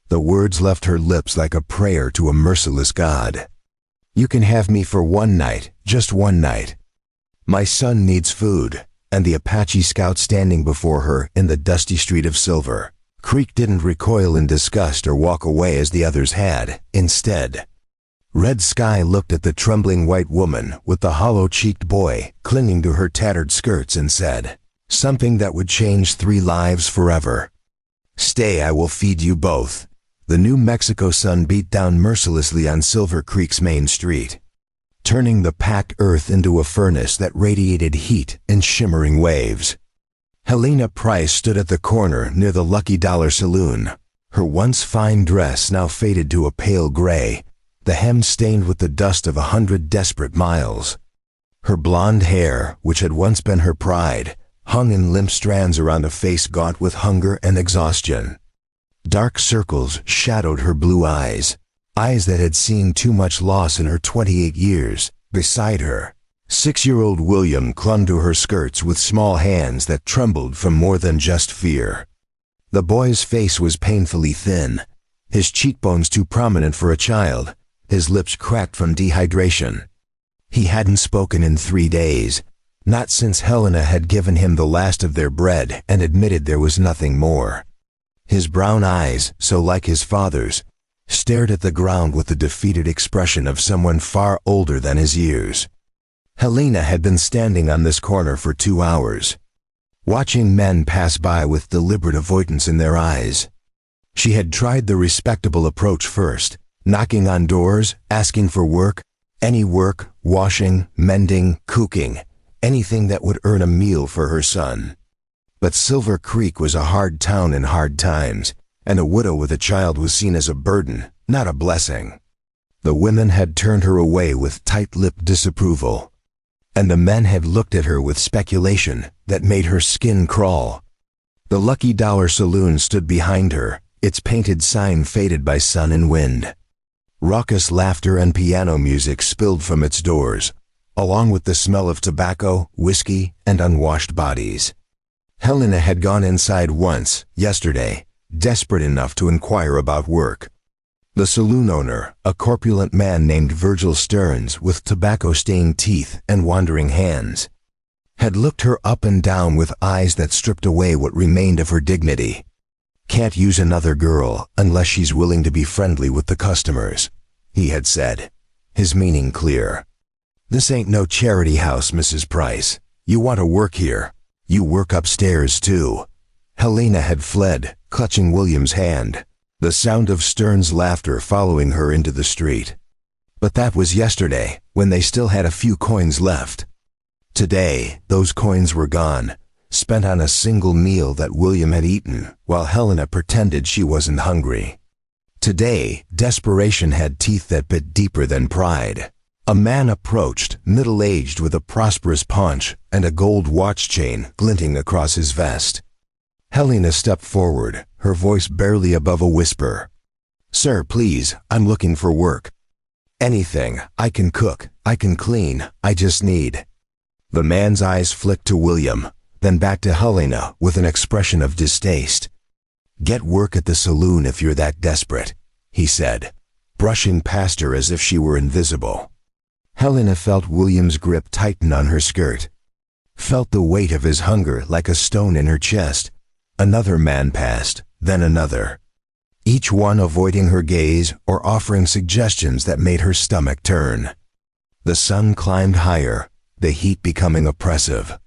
The words left her lips like a prayer to a merciless God. "You can have me for one night, just one night. My son needs food." And the Apache scout standing before her in the dusty street of Silver Creek didn't recoil in disgust or walk away as the others had. Instead, Red Sky looked at the trembling white woman with the hollow-cheeked boy clinging to her tattered skirts and said, something that would change 3 lives forever. "Stay, I will feed you both." The New Mexico sun beat down mercilessly on Silver Creek's main street, turning the packed earth into a furnace that radiated heat and shimmering waves. Helena Price stood at the corner near the Lucky Dollar Saloon, her once fine dress now faded to a pale gray, the hem stained with the dust of 100 desperate miles. Her blonde hair, which had once been her pride, hung in limp strands around a face gaunt with hunger and exhaustion. Dark circles shadowed her blue eyes that had seen too much loss in her 28 years. Beside her, 6-year-old William clung to her skirts with small hands that trembled from more than just fear. The boy's face was painfully thin, his cheekbones too prominent for a child, his lips cracked from dehydration. He hadn't spoken in 3 days, not since Helena had given him the last of their bread and admitted there was nothing more. His brown eyes, so like his father's, stared at the ground with the defeated expression of someone far older than his years. Helena had been standing on this corner for 2 hours, watching men pass by with deliberate avoidance in their eyes. She had tried the respectable approach first, knocking on doors, asking for work, any work, washing, mending, cooking, anything that would earn a meal for her son. But Silver Creek was a hard town in hard times, and a widow with a child was seen as a burden, not a blessing. The women had turned her away with tight-lipped disapproval, and the men had looked at her with speculation that made her skin crawl. The Lucky Dollar Saloon stood behind her, its painted sign faded by sun and wind. Raucous laughter and piano music spilled from its doors, along with the smell of tobacco, whiskey, and unwashed bodies. Helena had gone inside once, yesterday, desperate enough to inquire about work. The saloon owner, a corpulent man named Virgil Stearns with tobacco-stained teeth and wandering hands, had looked her up and down with eyes that stripped away what remained of her dignity. "Can't use another girl unless she's willing to be friendly with the customers," he had said, his meaning clear. "This ain't no charity house, Mrs. Price. You want to work here. You work upstairs, too." Helena had fled, clutching William's hand, the sound of Stearns' laughter following her into the street. But that was yesterday, when they still had a few coins left. Today, those coins were gone, spent on a single meal that William had eaten, while Helena pretended she wasn't hungry. Today, desperation had teeth that bit deeper than pride. A man approached, middle-aged with a prosperous paunch and a gold watch chain glinting across his vest. Helena stepped forward, her voice barely above a whisper. "Sir, please, I'm looking for work. Anything. I can cook, I can clean, I just need." The man's eyes flicked to William, then back to Helena with an expression of distaste. "Get work at the saloon if you're that desperate," he said, brushing past her as if she were invisible. Helena felt William's grip tighten on her skirt, felt the weight of his hunger like a stone in her chest. Another man passed, then another, each one avoiding her gaze or offering suggestions that made her stomach turn. The sun climbed higher, the heat becoming oppressive.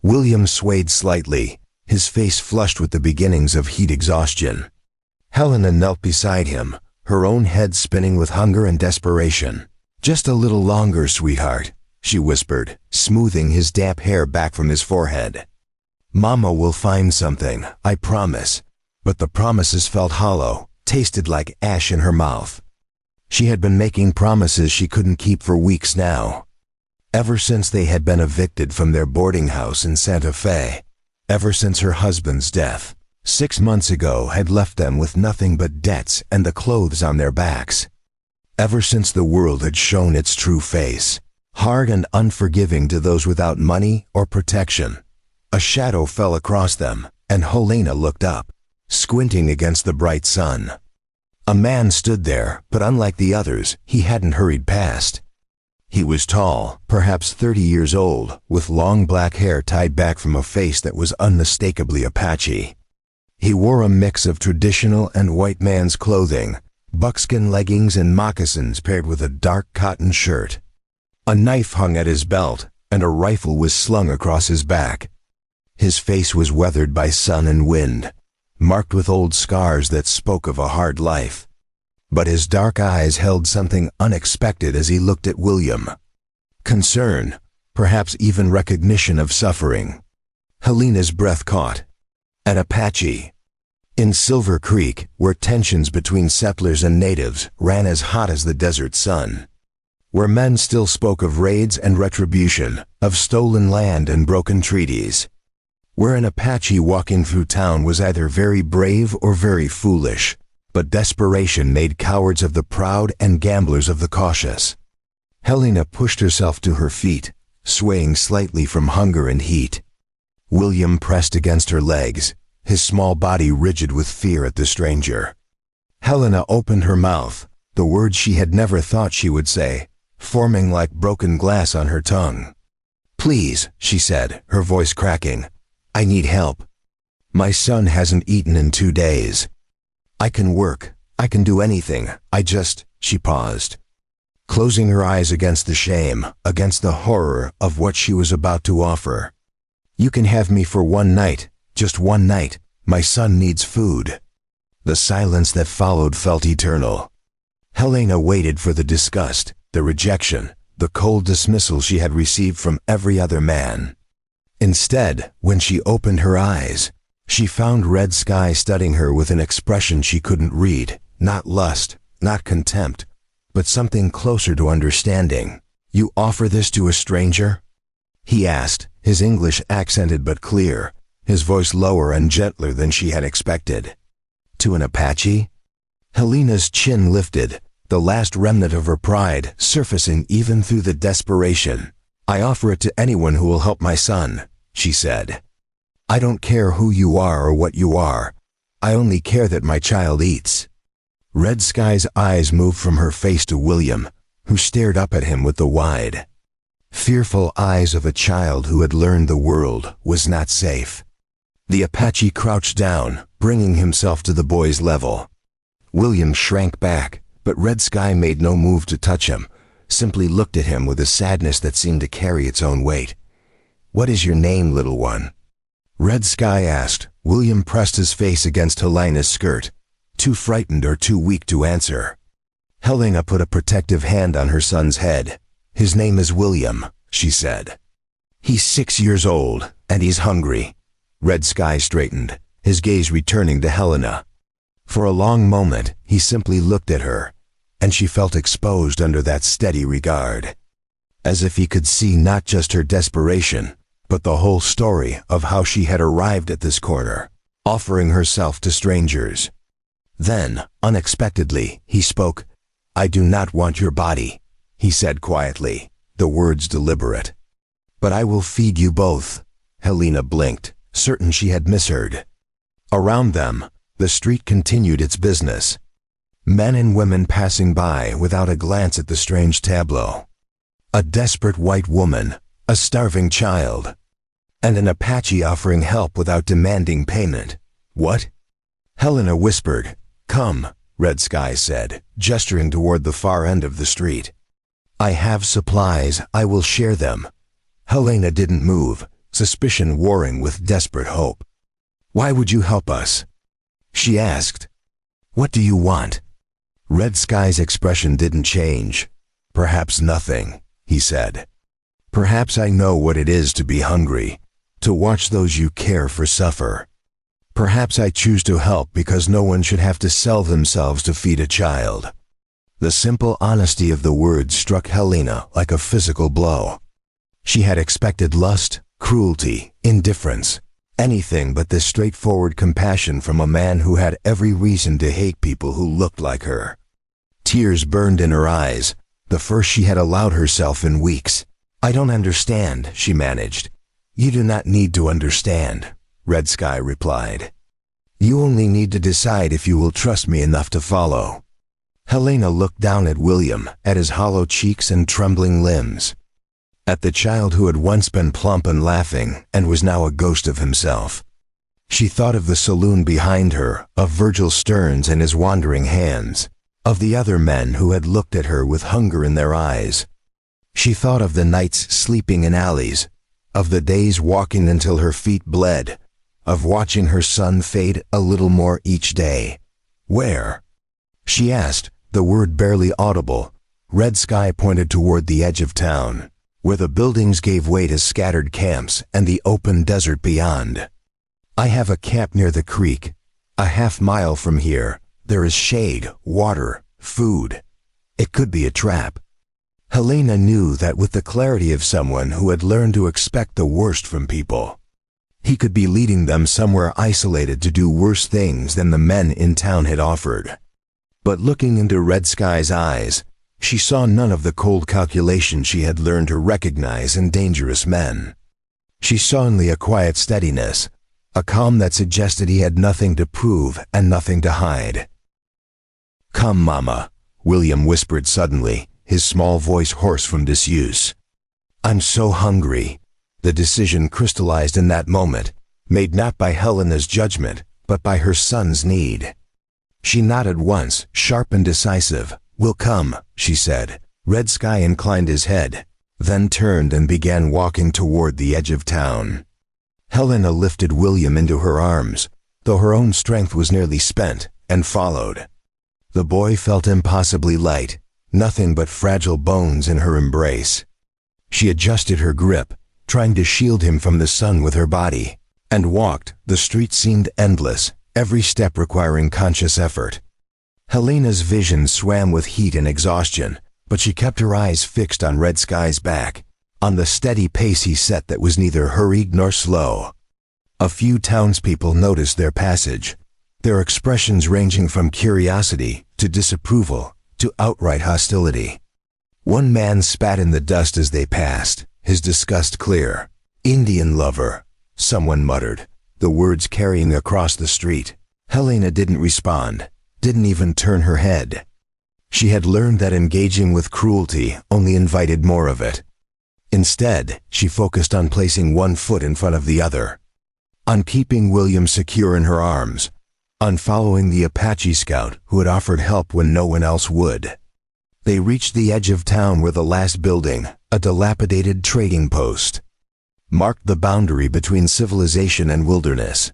William swayed slightly, his face flushed with the beginnings of heat exhaustion. Helena knelt beside him, her own head spinning with hunger and desperation. "Just a little longer, sweetheart," she whispered, smoothing his damp hair back from his forehead. "Mama will find something, I promise." But the promises felt hollow, tasted like ash in her mouth. She had been making promises she couldn't keep for weeks now. Ever since they had been evicted from their boarding house in Santa Fe, ever since her husband's death, 6 months ago, had left them with nothing but debts and the clothes on their backs. Ever since the world had shown its true face, hard and unforgiving to those without money or protection. A shadow fell across them, and Helena looked up, squinting against the bright sun. A man stood there, but unlike the others, he hadn't hurried past. He was tall, perhaps 30 years old, with long black hair tied back from a face that was unmistakably Apache. He wore a mix of traditional and white man's clothing, buckskin leggings and moccasins paired with a dark cotton shirt. A knife hung at his belt, and a rifle was slung across his back. His face was weathered by sun and wind, marked with old scars that spoke of a hard life. But his dark eyes held something unexpected as he looked at William. Concern, perhaps even recognition of suffering. Helena's breath caught. An Apache. In Silver Creek, where tensions between settlers and natives ran as hot as the desert sun. Where men still spoke of raids and retribution, of stolen land and broken treaties. Where an Apache walking through town was either very brave or very foolish, but desperation made cowards of the proud and gamblers of the cautious. Helena pushed herself to her feet, swaying slightly from hunger and heat. William pressed against her legs, his small body rigid with fear at the stranger. Helena opened her mouth, the words she had never thought she would say, forming like broken glass on her tongue. "Please," she said, her voice cracking. "I need help. My son hasn't eaten in 2 days. I can work. I can do anything. She paused, closing her eyes against the shame, against the horror of what she was about to offer. "You can have me for 1 night, just 1 night. My son needs food." The silence that followed felt eternal. Helena waited for the disgust, the rejection, the cold dismissal she had received from every other man. Instead, when she opened her eyes, she found red sky studying her with an expression she couldn't read, not lust, not contempt, but something closer to understanding. "You offer this to a stranger?" he asked, his English accented but clear, his voice lower and gentler than she had expected. "To an Apache?" Helena's chin lifted, the last remnant of her pride surfacing even through the desperation. "I offer it to anyone who will help my son," she said. "I don't care who you are or what you are. I only care that my child eats." Red Sky's eyes moved from her face to William, who stared up at him with the wide, fearful eyes of a child who had learned the world was not safe. The Apache crouched down, bringing himself to the boy's level. William shrank back, but Red Sky made no move to touch him, simply looked at him with a sadness that seemed to carry its own weight. "What is your name, little one?" Red Sky asked. William pressed his face against Helena's skirt, too frightened or too weak to answer. Helena put a protective hand on her son's head. "His name is William," she said. "He's 6 years old, and he's hungry." Red Sky straightened, his gaze returning to Helena. For a long moment, he simply looked at her, and she felt exposed under that steady regard, as if he could see not just her desperation, but the whole story of how she had arrived at this corner, offering herself to strangers. Then, unexpectedly, he spoke. "I do not want your body," he said quietly, the words deliberate. "But I will feed you both." Helena blinked, certain she had misheard. Around them, the street continued its business. Men and women passing by without a glance at the strange tableau. A desperate white woman, a starving child, and an Apache offering help without demanding payment. "What?" Helena whispered. "Come," Red Sky said, gesturing toward the far end of the street. "I have supplies. I will share them." Helena didn't move, suspicion warring with desperate hope. "Why would you help us?" she asked. "What do you want?" Red Sky's expression didn't change. "Perhaps nothing," he said. "Perhaps I know what it is to be hungry, to watch those you care for suffer. Perhaps I choose to help because no one should have to sell themselves to feed a child." The simple honesty of the words struck Helena like a physical blow. She had expected lust, cruelty, indifference, anything but this straightforward compassion from a man who had every reason to hate people who looked like her. Tears burned in her eyes, the first she had allowed herself in weeks. "I don't understand," she managed. "You do not need to understand," Red Sky replied. You only need to decide if you will trust me enough to follow." Helena looked down at William, at his hollow cheeks and trembling limbs. At the child who had once been plump and laughing, and was now a ghost of himself. She thought of the saloon behind her, of Virgil Stearns and his wandering hands, of the other men who had looked at her with hunger in their eyes. She thought of the nights sleeping in alleys, of the days walking until her feet bled, of watching her son fade a little more each day. "Where?" she asked, the word barely audible. Red sky pointed toward the edge of town, where the buildings gave way to scattered camps and the open desert beyond. "I have a camp near the creek. A half-mile from here. There is shade, water, food. It could be a trap." Helena knew that with the clarity of someone who had learned to expect the worst from people. He could be leading them somewhere isolated to do worse things than the men in town had offered. But looking into Red Sky's eyes, she saw none of the cold calculation she had learned to recognize in dangerous men. She saw only a quiet steadiness, a calm that suggested he had nothing to prove and nothing to hide. "Come, Mama," William whispered suddenly, his small voice hoarse from disuse. "I'm so hungry." The decision crystallized in that moment, made not by Helena's judgment, but by her son's need. She nodded once, sharp and decisive. "We'll come," she said. Red Sky inclined his head, then turned and began walking toward the edge of town. Helena lifted William into her arms, though her own strength was nearly spent, and followed. The boy felt impossibly light, nothing but fragile bones in her embrace. She adjusted her grip, trying to shield him from the sun with her body, and walked. The street seemed endless, every step requiring conscious effort. Helena's vision swam with heat and exhaustion, but she kept her eyes fixed on Red Sky's back, on the steady pace he set that was neither hurried nor slow. A few townspeople noticed their passage, their expressions ranging from curiosity to disapproval to outright hostility. One man spat in the dust as they passed, his disgust clear. "Indian lover," someone muttered, the words carrying across the street. Helena didn't respond, didn't even turn her head. She had learned that engaging with cruelty only invited more of it. Instead, she focused on placing one foot in front of the other, on keeping William secure in her arms, on following the Apache scout who had offered help when no one else would. They reached the edge of town where the last building, a dilapidated trading post, marked the boundary between civilization and wilderness.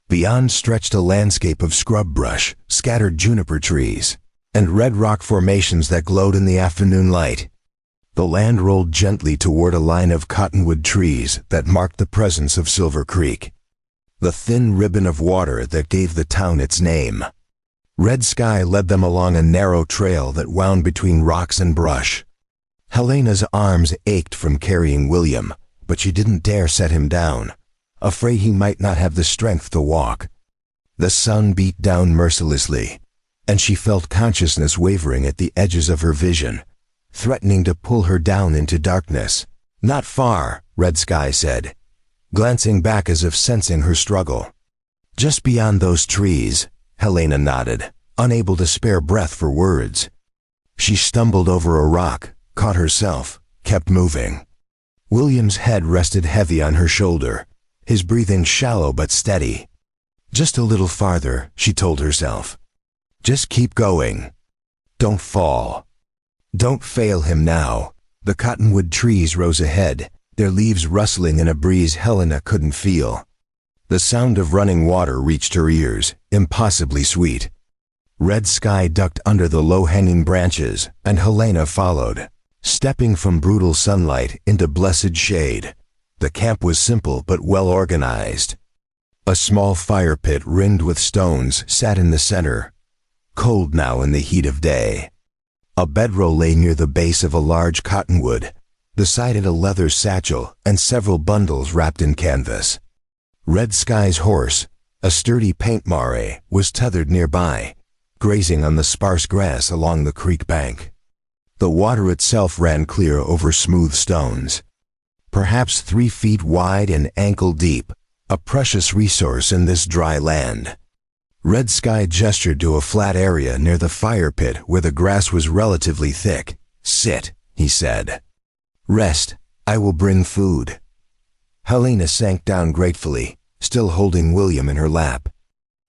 Beyond stretched a landscape of scrub brush, scattered juniper trees, and red rock formations that glowed in the afternoon light. The land rolled gently toward a line of cottonwood trees that marked the presence of Silver Creek, the thin ribbon of water that gave the town its name. Red Sky led them along a narrow trail that wound between rocks and brush. Helena's arms ached from carrying William, but she didn't dare set him down, afraid he might not have the strength to walk. The sun beat down mercilessly, and she felt consciousness wavering at the edges of her vision, threatening to pull her down into darkness. "Not far," Red Sky said, glancing back as if sensing her struggle. "Just beyond those trees," Helena nodded, unable to spare breath for words. She stumbled over a rock, caught herself, kept moving. William's head rested heavy on her shoulder, his breathing shallow but steady. "Just a little farther," she told herself. "Just keep going. Don't fall. Don't fail him now." The cottonwood trees rose ahead, their leaves rustling in a breeze Helena couldn't feel. The sound of running water reached her ears, impossibly sweet. Red Sky ducked under the low-hanging branches, and Helena followed, stepping from brutal sunlight into blessed shade. The camp was simple but well organized. A small fire pit ringed with stones sat in the center, cold now in the heat of day. A bedroll lay near the base of a large cottonwood, beside it a leather satchel and several bundles wrapped in canvas. Red Sky's horse, a sturdy paint mare, was tethered nearby, grazing on the sparse grass along the creek bank. The water itself ran clear over smooth stones, perhaps 3 feet wide and ankle deep, a precious resource in this dry land. Red Sky gestured to a flat area near the fire pit where the grass was relatively thick. "Sit," he said. "Rest. I will bring food." Helena sank down gratefully, still holding William in her lap.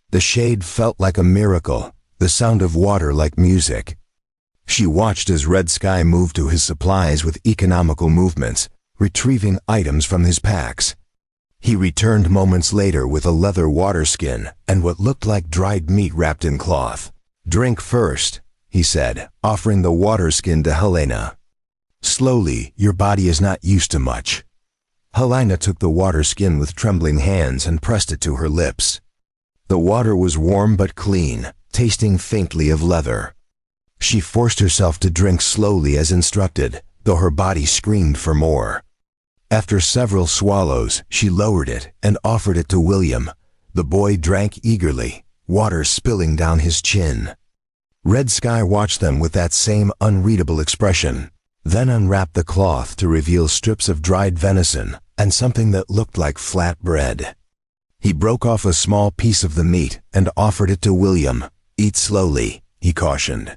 The shade felt like a miracle, the sound of water like music. She watched as Red Sky moved to his supplies with economical movements, retrieving items from his packs. He returned moments later with a leather water skin and what looked like dried meat wrapped in cloth. "Drink first," he said, offering the water skin to Helena. "Slowly, your body is not used to much." Helena took the water skin with trembling hands and pressed it to her lips. The water was warm but clean, tasting faintly of leather. She forced herself to drink slowly as instructed, though her body screamed for more. After several swallows, she lowered it and offered it to William. The boy drank eagerly, water spilling down his chin. Red Sky watched them with that same unreadable expression, then unwrapped the cloth to reveal strips of dried venison and something that looked like flat bread. He broke off a small piece of the meat and offered it to William. "Eat slowly," he cautioned.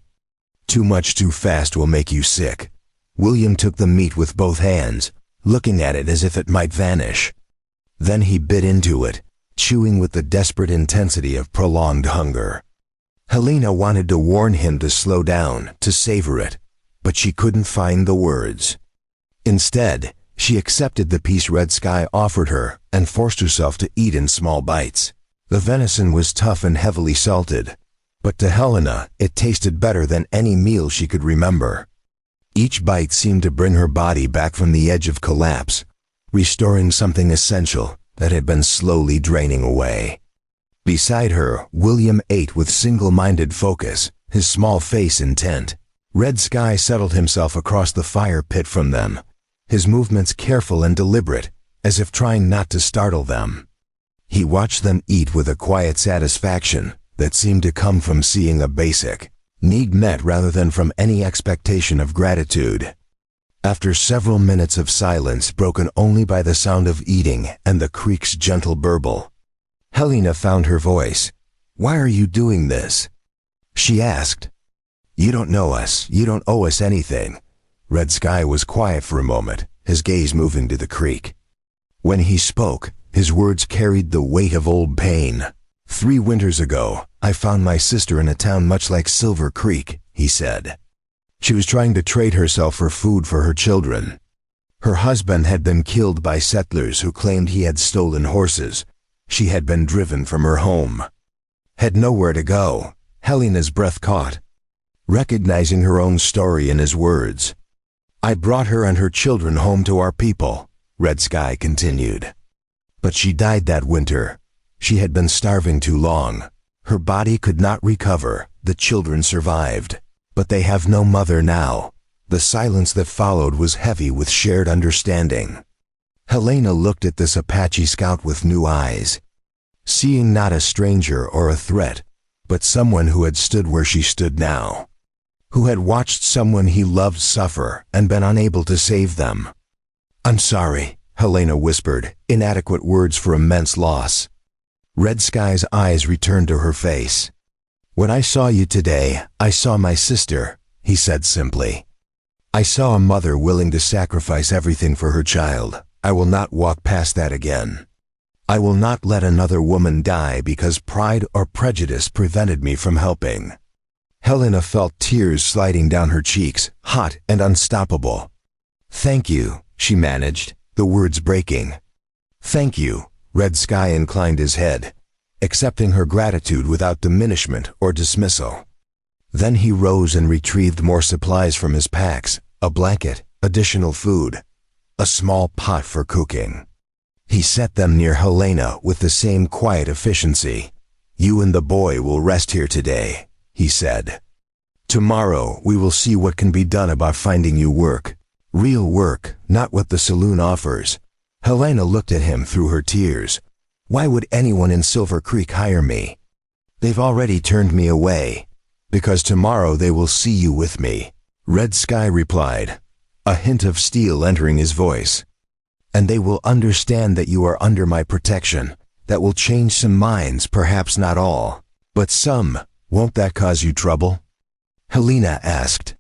"Too much too fast will make you sick." William took the meat with both hands, looking at it as if it might vanish. Then he bit into it, chewing with the desperate intensity of prolonged hunger. Helena wanted to warn him to slow down, to savor it, but she couldn't find the words. Instead, she accepted the piece Red Sky offered her and forced herself to eat in small bites. The venison was tough and heavily salted, but to Helena it tasted better than any meal she could remember. Each bite seemed to bring her body back from the edge of collapse, restoring something essential that had been slowly draining away. Beside her, William ate with single-minded focus, his small face intent. Red Sky settled himself across the fire pit from them, his movements careful and deliberate, as if trying not to startle them. He watched them eat with a quiet satisfaction that seemed to come from seeing a basic need met rather than from any expectation of gratitude. After several minutes of silence broken only by the sound of eating and the creek's gentle burble, Helena found her voice. "Why are you doing this?" she asked. "You don't know us. You don't owe us anything." Red Sky was quiet for a moment, his gaze moving to the creek. When he spoke, his words carried the weight of old pain. "3 winters ago, I found my sister in a town much like Silver Creek," he said. She was trying to trade herself for food for her children. Her husband had been killed by settlers who claimed he had stolen horses. She had been driven from her home. Had nowhere to go. Helena's breath caught, recognizing her own story in his words. "I brought her and her children home to our people," Red Sky continued. "But she died that winter. She had been starving too long. Her body could not recover. The children survived. But they have no mother now." The silence that followed was heavy with shared understanding. Helena looked at this Apache scout with new eyes, seeing not a stranger or a threat, but someone who had stood where she stood now, who had watched someone he loved suffer and been unable to save them. "I'm sorry," Helena whispered, inadequate words for immense loss. Red Sky's eyes returned to her face. "When I saw you today, I saw my sister," he said simply. "I saw a mother willing to sacrifice everything for her child. I will not walk past that again. I will not let another woman die because pride or prejudice prevented me from helping." Helena felt tears sliding down her cheeks, hot and unstoppable. "Thank you," she managed, the words breaking. "Thank you." Red Sky inclined his head, accepting her gratitude without diminishment or dismissal. Then he rose and retrieved more supplies from his packs, a blanket, additional food, a small pot for cooking. He set them near Helena with the same quiet efficiency. "You and the boy will rest here today," he said. "Tomorrow we will see what can be done about finding you work. Real work, not what the saloon offers." Helena looked at him through her tears. "Why would anyone in Silver Creek hire me? They've already turned me away. Because tomorrow they will see you with me," Red Sky replied, a hint of steel entering his voice. "And they will understand that you are under my protection. That will change some minds, perhaps not all." But some, won't that cause you trouble? Helena asked.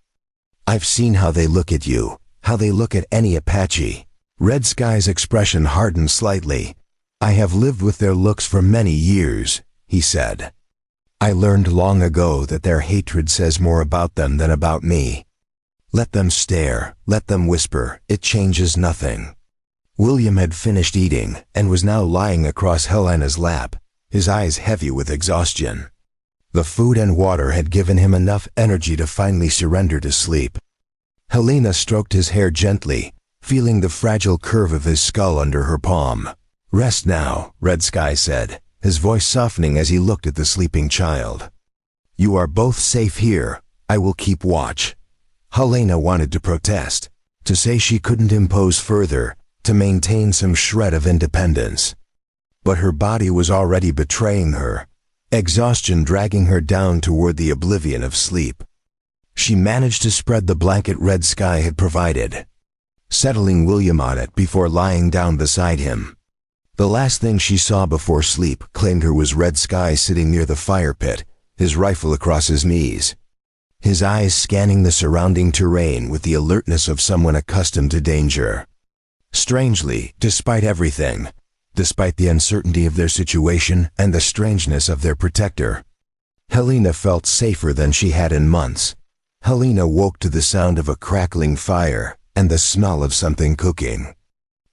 I've seen how they look at you, how they look at any Apache. Red Sky's expression hardened slightly. I have lived with their looks for many years, he said. I learned long ago that their hatred says more about them than about me. Let them stare, let them whisper, it changes nothing. William had finished eating and was now lying across Helena's lap, his eyes heavy with exhaustion. The food and water had given him enough energy to finally surrender to sleep. Helena stroked his hair gently, feeling the fragile curve of his skull under her palm. Rest now, Red Sky said, his voice softening as he looked at the sleeping child. You are both safe here. I will keep watch. Helena wanted to protest, to say she couldn't impose further, to maintain some shred of independence. But her body was already betraying her, exhaustion dragging her down toward the oblivion of sleep. She managed to spread the blanket Red Sky had provided, settling William on it before lying down beside him. The last thing she saw before sleep claimed her was Red Sky sitting near the fire pit, his rifle across his knees, his eyes scanning the surrounding terrain with the alertness of someone accustomed to danger. Strangely, despite everything, despite the uncertainty of their situation and the strangeness of their protector, Helena felt safer than she had in months. Helena woke to the sound of a crackling fire and the smell of something cooking.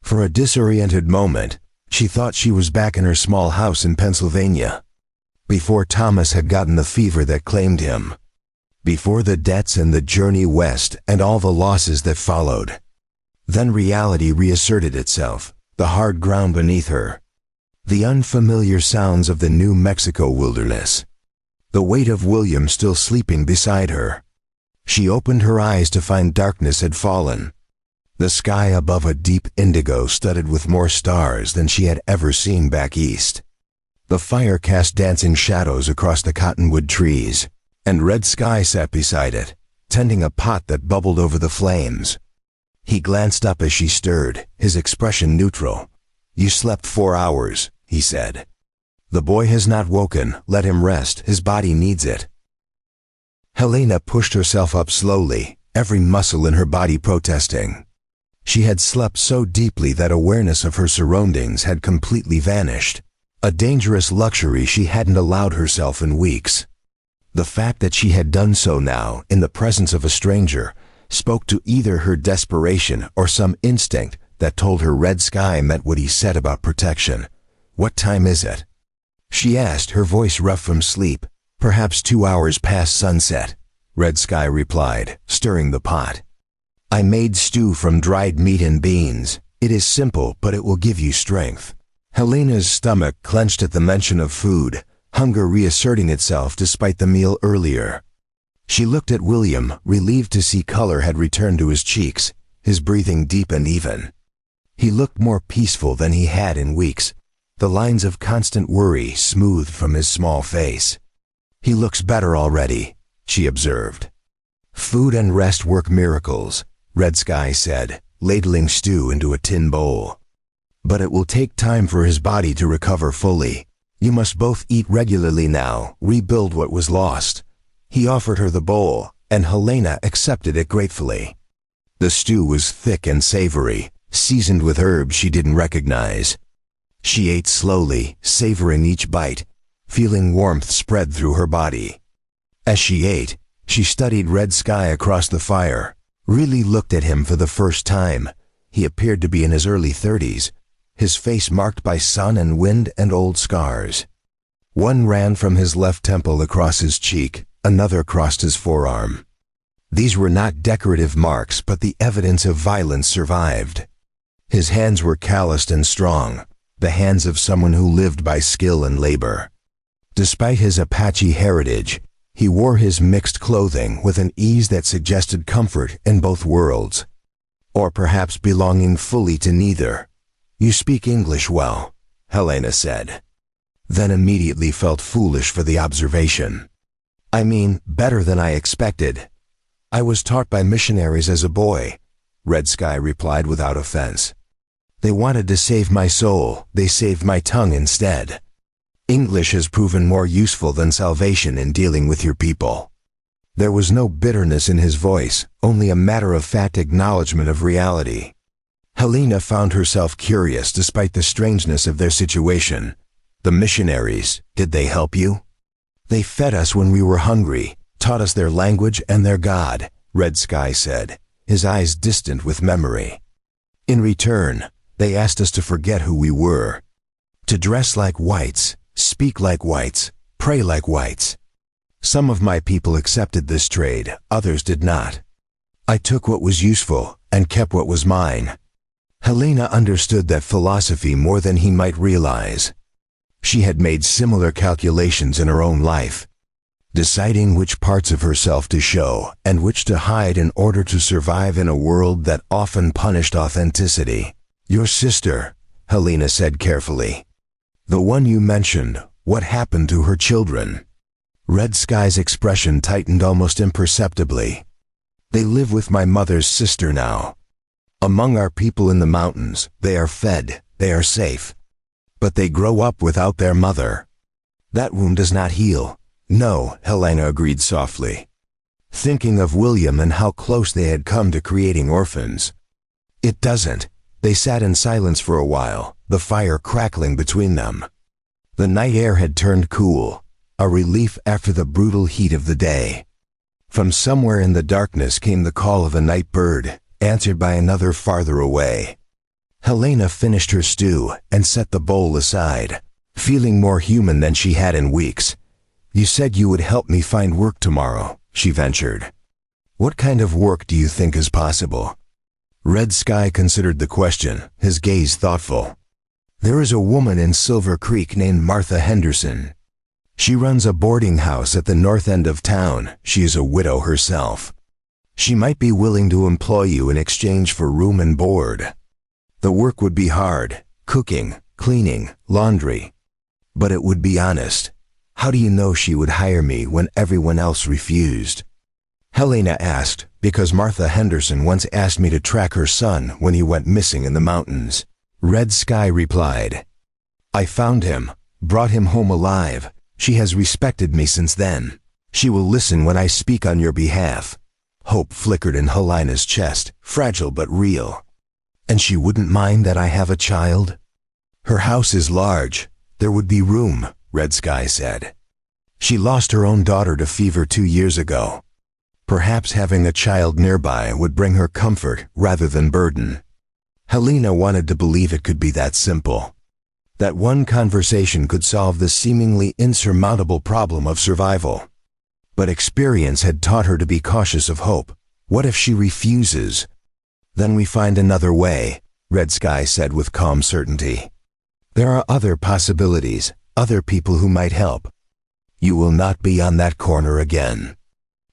For a disoriented moment, she thought she was back in her small house in Pennsylvania, before Thomas had gotten the fever that claimed him, before the debts and the journey west and all the losses that followed. Then reality reasserted itself, the hard ground beneath her, the unfamiliar sounds of the New Mexico wilderness, the weight of William still sleeping beside her. She opened her eyes to find darkness had fallen, the sky above a deep indigo studded with more stars than she had ever seen back east. The fire cast dancing shadows across the cottonwood trees, and Red Sky sat beside it, tending a pot that bubbled over the flames. He glanced up as she stirred, his expression neutral. You slept 4 hours, he said. The boy has not woken, let him rest, his body needs it. Helena pushed herself up slowly, every muscle in her body protesting. She had slept so deeply that awareness of her surroundings had completely vanished, a dangerous luxury she hadn't allowed herself in weeks. The fact that she had done so now, in the presence of a stranger, spoke to either her desperation or some instinct that told her Red Sky meant what he said about protection. What time is it? She asked, her voice rough from sleep. Perhaps 2 hours past sunset, Red Sky replied, stirring the pot. I made stew from dried meat and beans. It is simple, but it will give you strength. Helena's stomach clenched at the mention of food, hunger reasserting itself despite the meal earlier. She looked at William, relieved to see color had returned to his cheeks, his breathing deep and even. He looked more peaceful than he had in weeks, the lines of constant worry smoothed from his small face. He looks better already, she observed. Food and rest work miracles, Red Sky said, ladling stew into a tin bowl. But it will take time for his body to recover fully. You must both eat regularly now, rebuild what was lost. He offered her the bowl, and Helena accepted it gratefully. The stew was thick and savory, seasoned with herbs she didn't recognize. She ate slowly, savoring each bite, feeling warmth spread through her body. As she ate, she studied Red Sky across the fire, really looked at him for the first time. He appeared to be in his early 30s, his face marked by sun and wind and old scars. One ran from his left temple across his cheek, another crossed his forearm. These were not decorative marks, but the evidence of violence survived. His hands were calloused and strong, the hands of someone who lived by skill and labor. Despite his Apache heritage, he wore his mixed clothing with an ease that suggested comfort in both worlds, or perhaps belonging fully to neither. You speak English well, Helena said, then immediately felt foolish for the observation. I mean, better than I expected. I was taught by missionaries as a boy, Red Sky replied without offense. They wanted to save my soul, they saved my tongue instead. English has proven more useful than salvation in dealing with your people." There was no bitterness in his voice, only a matter-of-fact acknowledgement of reality. Helena found herself curious despite the strangeness of their situation. "The missionaries, did they help you?" "They fed us when we were hungry, taught us their language and their God," Red Sky said, his eyes distant with memory. "In return, they asked us to forget who we were. To dress like whites, speak like whites, pray like whites. Some of my people accepted this trade, others did not. I took what was useful and kept what was mine." Helena understood that philosophy more than he might realize. She had made similar calculations in her own life, deciding which parts of herself to show and which to hide in order to survive in a world that often punished authenticity. "Your sister," Helena said carefully. "The one you mentioned, what happened to her children?" Red Sky's expression tightened almost imperceptibly. "They live with my mother's sister now. Among our people in the mountains, they are fed, they are safe. But they grow up without their mother. That wound does not heal." "No," Helena agreed softly, thinking of William and how close they had come to creating orphans. "It doesn't." They sat in silence for a while, the fire crackling between them. The night air had turned cool, a relief after the brutal heat of the day. From somewhere in the darkness came the call of a night bird, answered by another farther away. Helena finished her stew and set the bowl aside, feeling more human than she had in weeks. "You said you would help me find work tomorrow," she ventured. "What kind of work do you think is possible?" Red Sky considered the question, his gaze thoughtful. "There is a woman in Silver Creek named Martha Henderson. She runs a boarding house at the north end of town. She is a widow herself. She might be willing to employ you in exchange for room and board. The work would be hard, cooking, cleaning, laundry. But it would be honest. How do you know she would hire me when everyone else refused?" Helena asked, because Martha Henderson once asked me to track her son when he went missing in the mountains. Red Sky replied, "I found him, brought him home alive. She has respected me since then. She will listen when I speak on your behalf." Hope flickered in Helena's chest, fragile but real. "And she wouldn't mind that I have a child?" "Her house is large. There would be room," Red Sky said. "She lost her own daughter to fever 2 years ago. Perhaps having a child nearby would bring her comfort rather than burden." Helena wanted to believe it could be that simple. That one conversation could solve the seemingly insurmountable problem of survival. But experience had taught her to be cautious of hope. What if she refuses? "Then we find another way," Red Sky said with calm certainty. "There are other possibilities, other people who might help. You will not be on that corner again.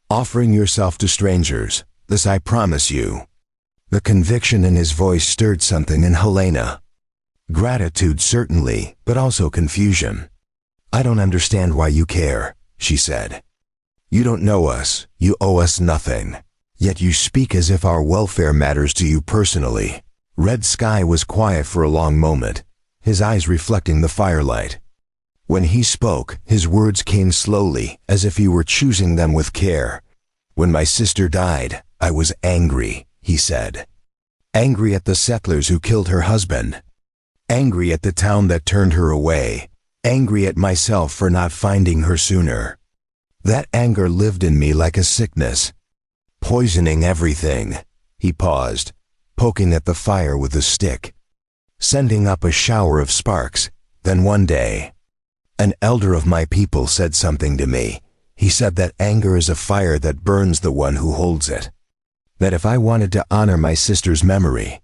Offering yourself to strangers, this I promise you." The conviction in his voice stirred something in Helena. Gratitude certainly, but also confusion. "I don't understand why you care," she said. "You don't know us, you owe us nothing. Yet you speak as if our welfare matters to you personally." Red Sky was quiet for a long moment, his eyes reflecting the firelight. When he spoke, his words came slowly, as if he were choosing them with care. "When my sister died, I was angry," he said. "Angry at the settlers who killed her husband. Angry at the town that turned her away. Angry at myself for not finding her sooner. That anger lived in me like a sickness, poisoning everything." He paused, poking at the fire with a stick, sending up a shower of sparks. "Then one day, an elder of my people said something to me. He said that anger is a fire that burns the one who holds it. That if I wanted to honor my sister's memory,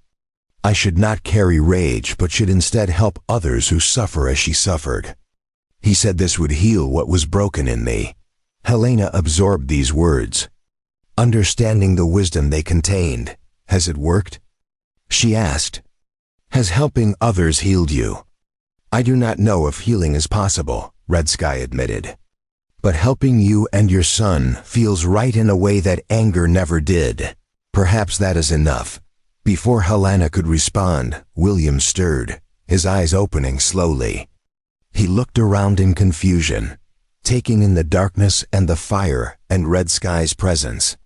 I should not carry rage but should instead help others who suffer as she suffered. He said this would heal what was broken in me." Helena absorbed these words, understanding the wisdom they contained. "Has it worked?" she asked. "Has helping others healed you?" "I do not know if healing is possible," Red Sky admitted. "But helping you and your son feels right in a way that anger never did. Perhaps that is enough." Before Helena could respond, William stirred, his eyes opening slowly. He looked around in confusion, taking in the darkness and the fire and Red Sky's presence.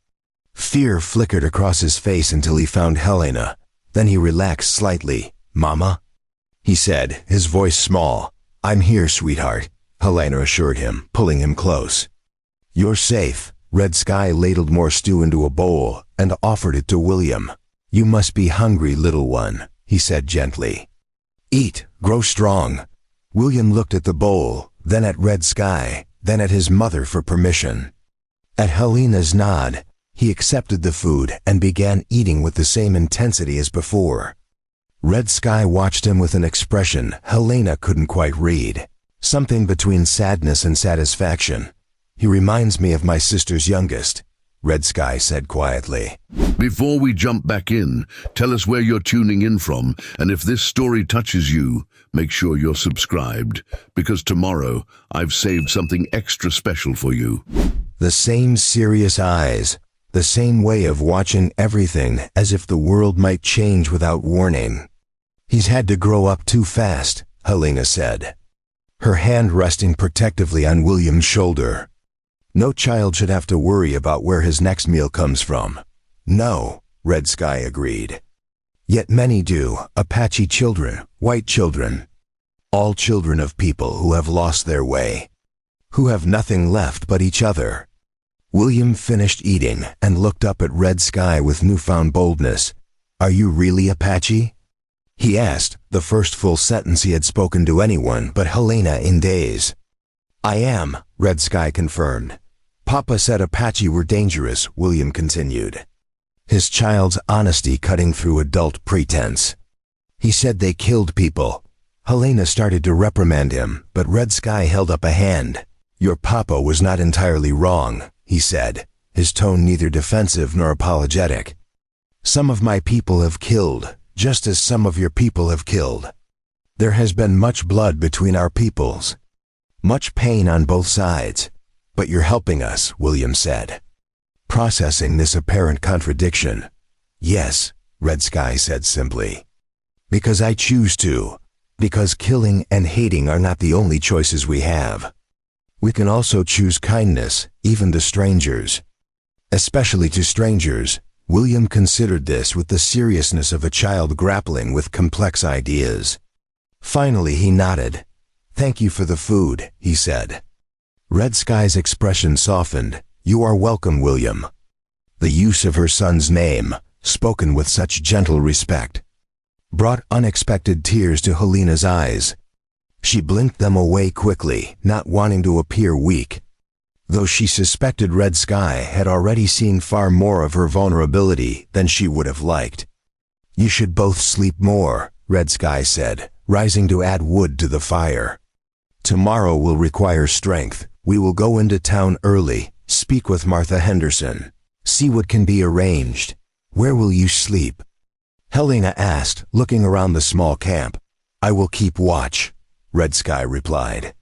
Fear flickered across his face until he found Helena. Then he relaxed slightly. "Mama?" he said, his voice small. "I'm here, sweetheart," Helena assured him, pulling him close. "You're safe." Red Sky ladled more stew into a bowl and offered it to William. "You must be hungry, little one," he said gently. "Eat, grow strong." William looked at the bowl, then at Red Sky, then at his mother for permission. At Helena's nod, he accepted the food and began eating with the same intensity as before. Red Sky watched him with an expression Helena couldn't quite read, something between sadness and satisfaction. "He reminds me of my sister's youngest," Red Sky said quietly. Before we jump back in, tell us where you're tuning in from, and if this story touches you, make sure you're subscribed, because tomorrow I've saved something extra special for you. The same serious eyes, the same way of watching everything as if the world might change without warning. "He's had to grow up too fast," Helena said, her hand resting protectively on William's shoulder. "No child should have to worry about where his next meal comes from." "No," Red Sky agreed. "Yet many do, Apache children, white children. All children of people who have lost their way, who have nothing left but each other." William finished eating and looked up at Red Sky with newfound boldness. "Are you really Apache?" he asked, the first full sentence he had spoken to anyone but Helena in days. "I am," Red Sky confirmed. "Papa said Apache were dangerous," William continued, his child's honesty cutting through adult pretense. "He said they killed people." Helena started to reprimand him, but Red Sky held up a hand. "Your papa was not entirely wrong," he said, his tone neither defensive nor apologetic. "Some of my people have killed, just as some of your people have killed. There has been much blood between our peoples. Much pain on both sides, but you're helping us," William said, processing this apparent contradiction. "Yes," Red Sky said simply. "Because I choose to. Because killing and hating are not the only choices we have. We can also choose kindness, even to strangers. Especially to strangers." William considered this with the seriousness of a child grappling with complex ideas. Finally he nodded. "Thank you for the food," he said. Red Sky's expression softened. "You are welcome, William." The use of her son's name, spoken with such gentle respect, brought unexpected tears to Helena's eyes. She blinked them away quickly, not wanting to appear weak, though she suspected Red Sky had already seen far more of her vulnerability than she would have liked. "You should both sleep more," Red Sky said, rising to add wood to the fire. "Tomorrow will require strength. We will go into town early, speak with Martha Henderson, see what can be arranged." "Where will you sleep?" Helena asked, looking around the small camp. "I will keep watch," Red Sky replied.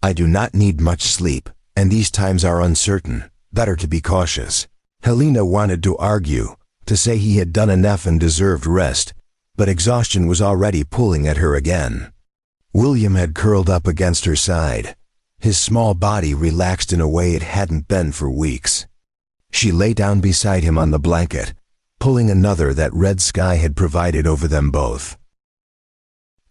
"I do not need much sleep, and these times are uncertain. Better to be cautious." Helena wanted to argue, to say he had done enough and deserved rest, but exhaustion was already pulling at her again. William had curled up against her side, his small body relaxed in a way it hadn't been for weeks. She lay down beside him on the blanket, pulling another that Red Sky had provided over them both.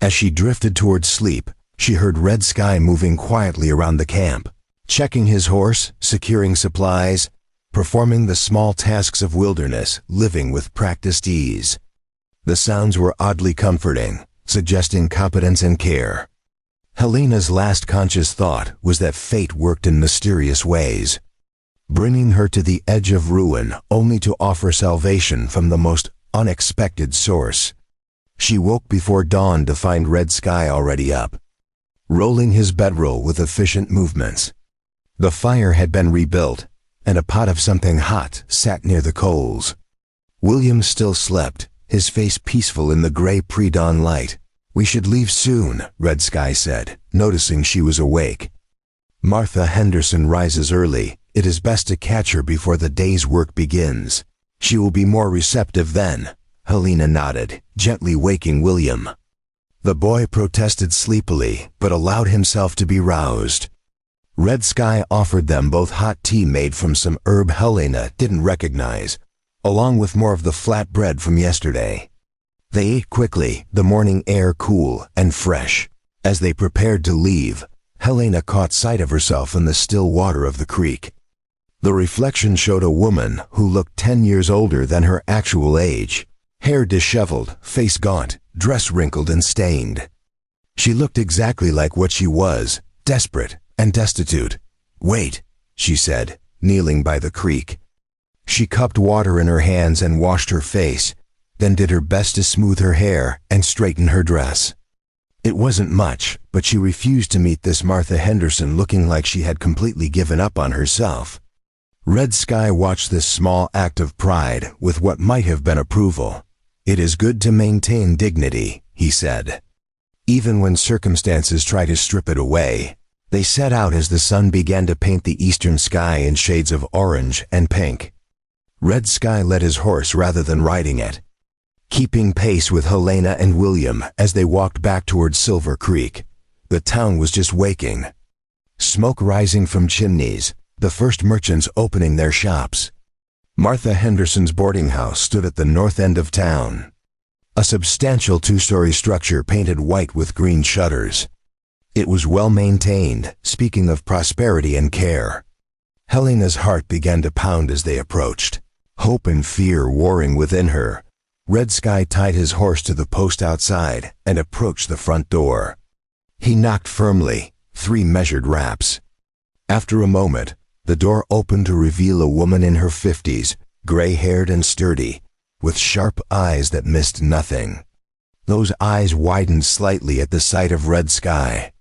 As she drifted towards sleep, she heard Red Sky moving quietly around the camp, checking his horse, securing supplies, performing the small tasks of wilderness, living with practiced ease. The sounds were oddly comforting, suggesting competence and care. Helena's last conscious thought was that fate worked in mysterious ways, bringing her to the edge of ruin only to offer salvation from the most unexpected source. She woke before dawn to find Red Sky already up, rolling his bedroll with efficient movements. The fire had been rebuilt, and a pot of something hot sat near the coals. William still slept, his face peaceful in the gray pre-dawn light. "We should leave soon," Red Sky said, noticing she was awake. "Martha Henderson rises early. It is best to catch her before the day's work begins. She will be more receptive then." Helena nodded, gently waking William. The boy protested sleepily, but allowed himself to be roused. Red Sky offered them both hot tea made from some herb Helena didn't recognize, along with more of the flat bread from yesterday. They ate quickly, the morning air cool and fresh. As they prepared to leave, Helena caught sight of herself in the still water of the creek. The reflection showed a woman who looked 10 years older than her actual age. Hair disheveled, face gaunt, dress wrinkled and stained. She looked exactly like what she was, desperate and destitute. "Wait," she said, kneeling by the creek. She cupped water in her hands and washed her face, then did her best to smooth her hair and straighten her dress. It wasn't much, but she refused to meet this Martha Henderson looking like she had completely given up on herself. Red Sky watched this small act of pride with what might have been approval. "It is good to maintain dignity," he said, "even when circumstances try to strip it away." They set out as the sun began to paint the eastern sky in shades of orange and pink. Red Sky led his horse rather than riding it, keeping pace with Helena and William as they walked back towards Silver Creek. The town was just waking. Smoke rising from chimneys, the first merchants opening their shops. Martha Henderson's boarding house stood at the north end of town. A substantial 2-story structure painted white with green shutters. It was well maintained, speaking of prosperity and care. Helena's heart began to pound as they approached, hope and fear warring within her. Red Sky tied his horse to the post outside and approached the front door. He knocked firmly, 3 measured raps. After a moment, the door opened to reveal a woman in her 50s, gray-haired and sturdy, with sharp eyes that missed nothing. Those eyes widened slightly at the sight of Red Sky,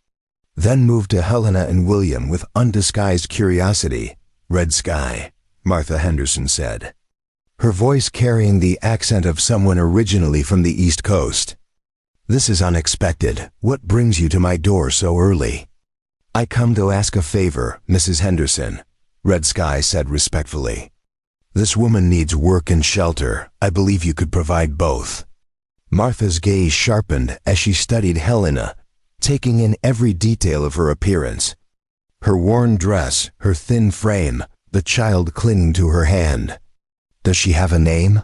then moved to Helena and William with undisguised curiosity. "Red Sky," Martha Henderson said, her voice carrying the accent of someone originally from the East Coast. "This is unexpected. What brings you to my door so early?" "I come to ask a favor, Mrs. Henderson," Red Sky said respectfully. "This woman needs work and shelter. I believe you could provide both." Martha's gaze sharpened as she studied Helena, taking in every detail of her appearance. Her worn dress, her thin frame, the child clinging to her hand. "Does she have a name?"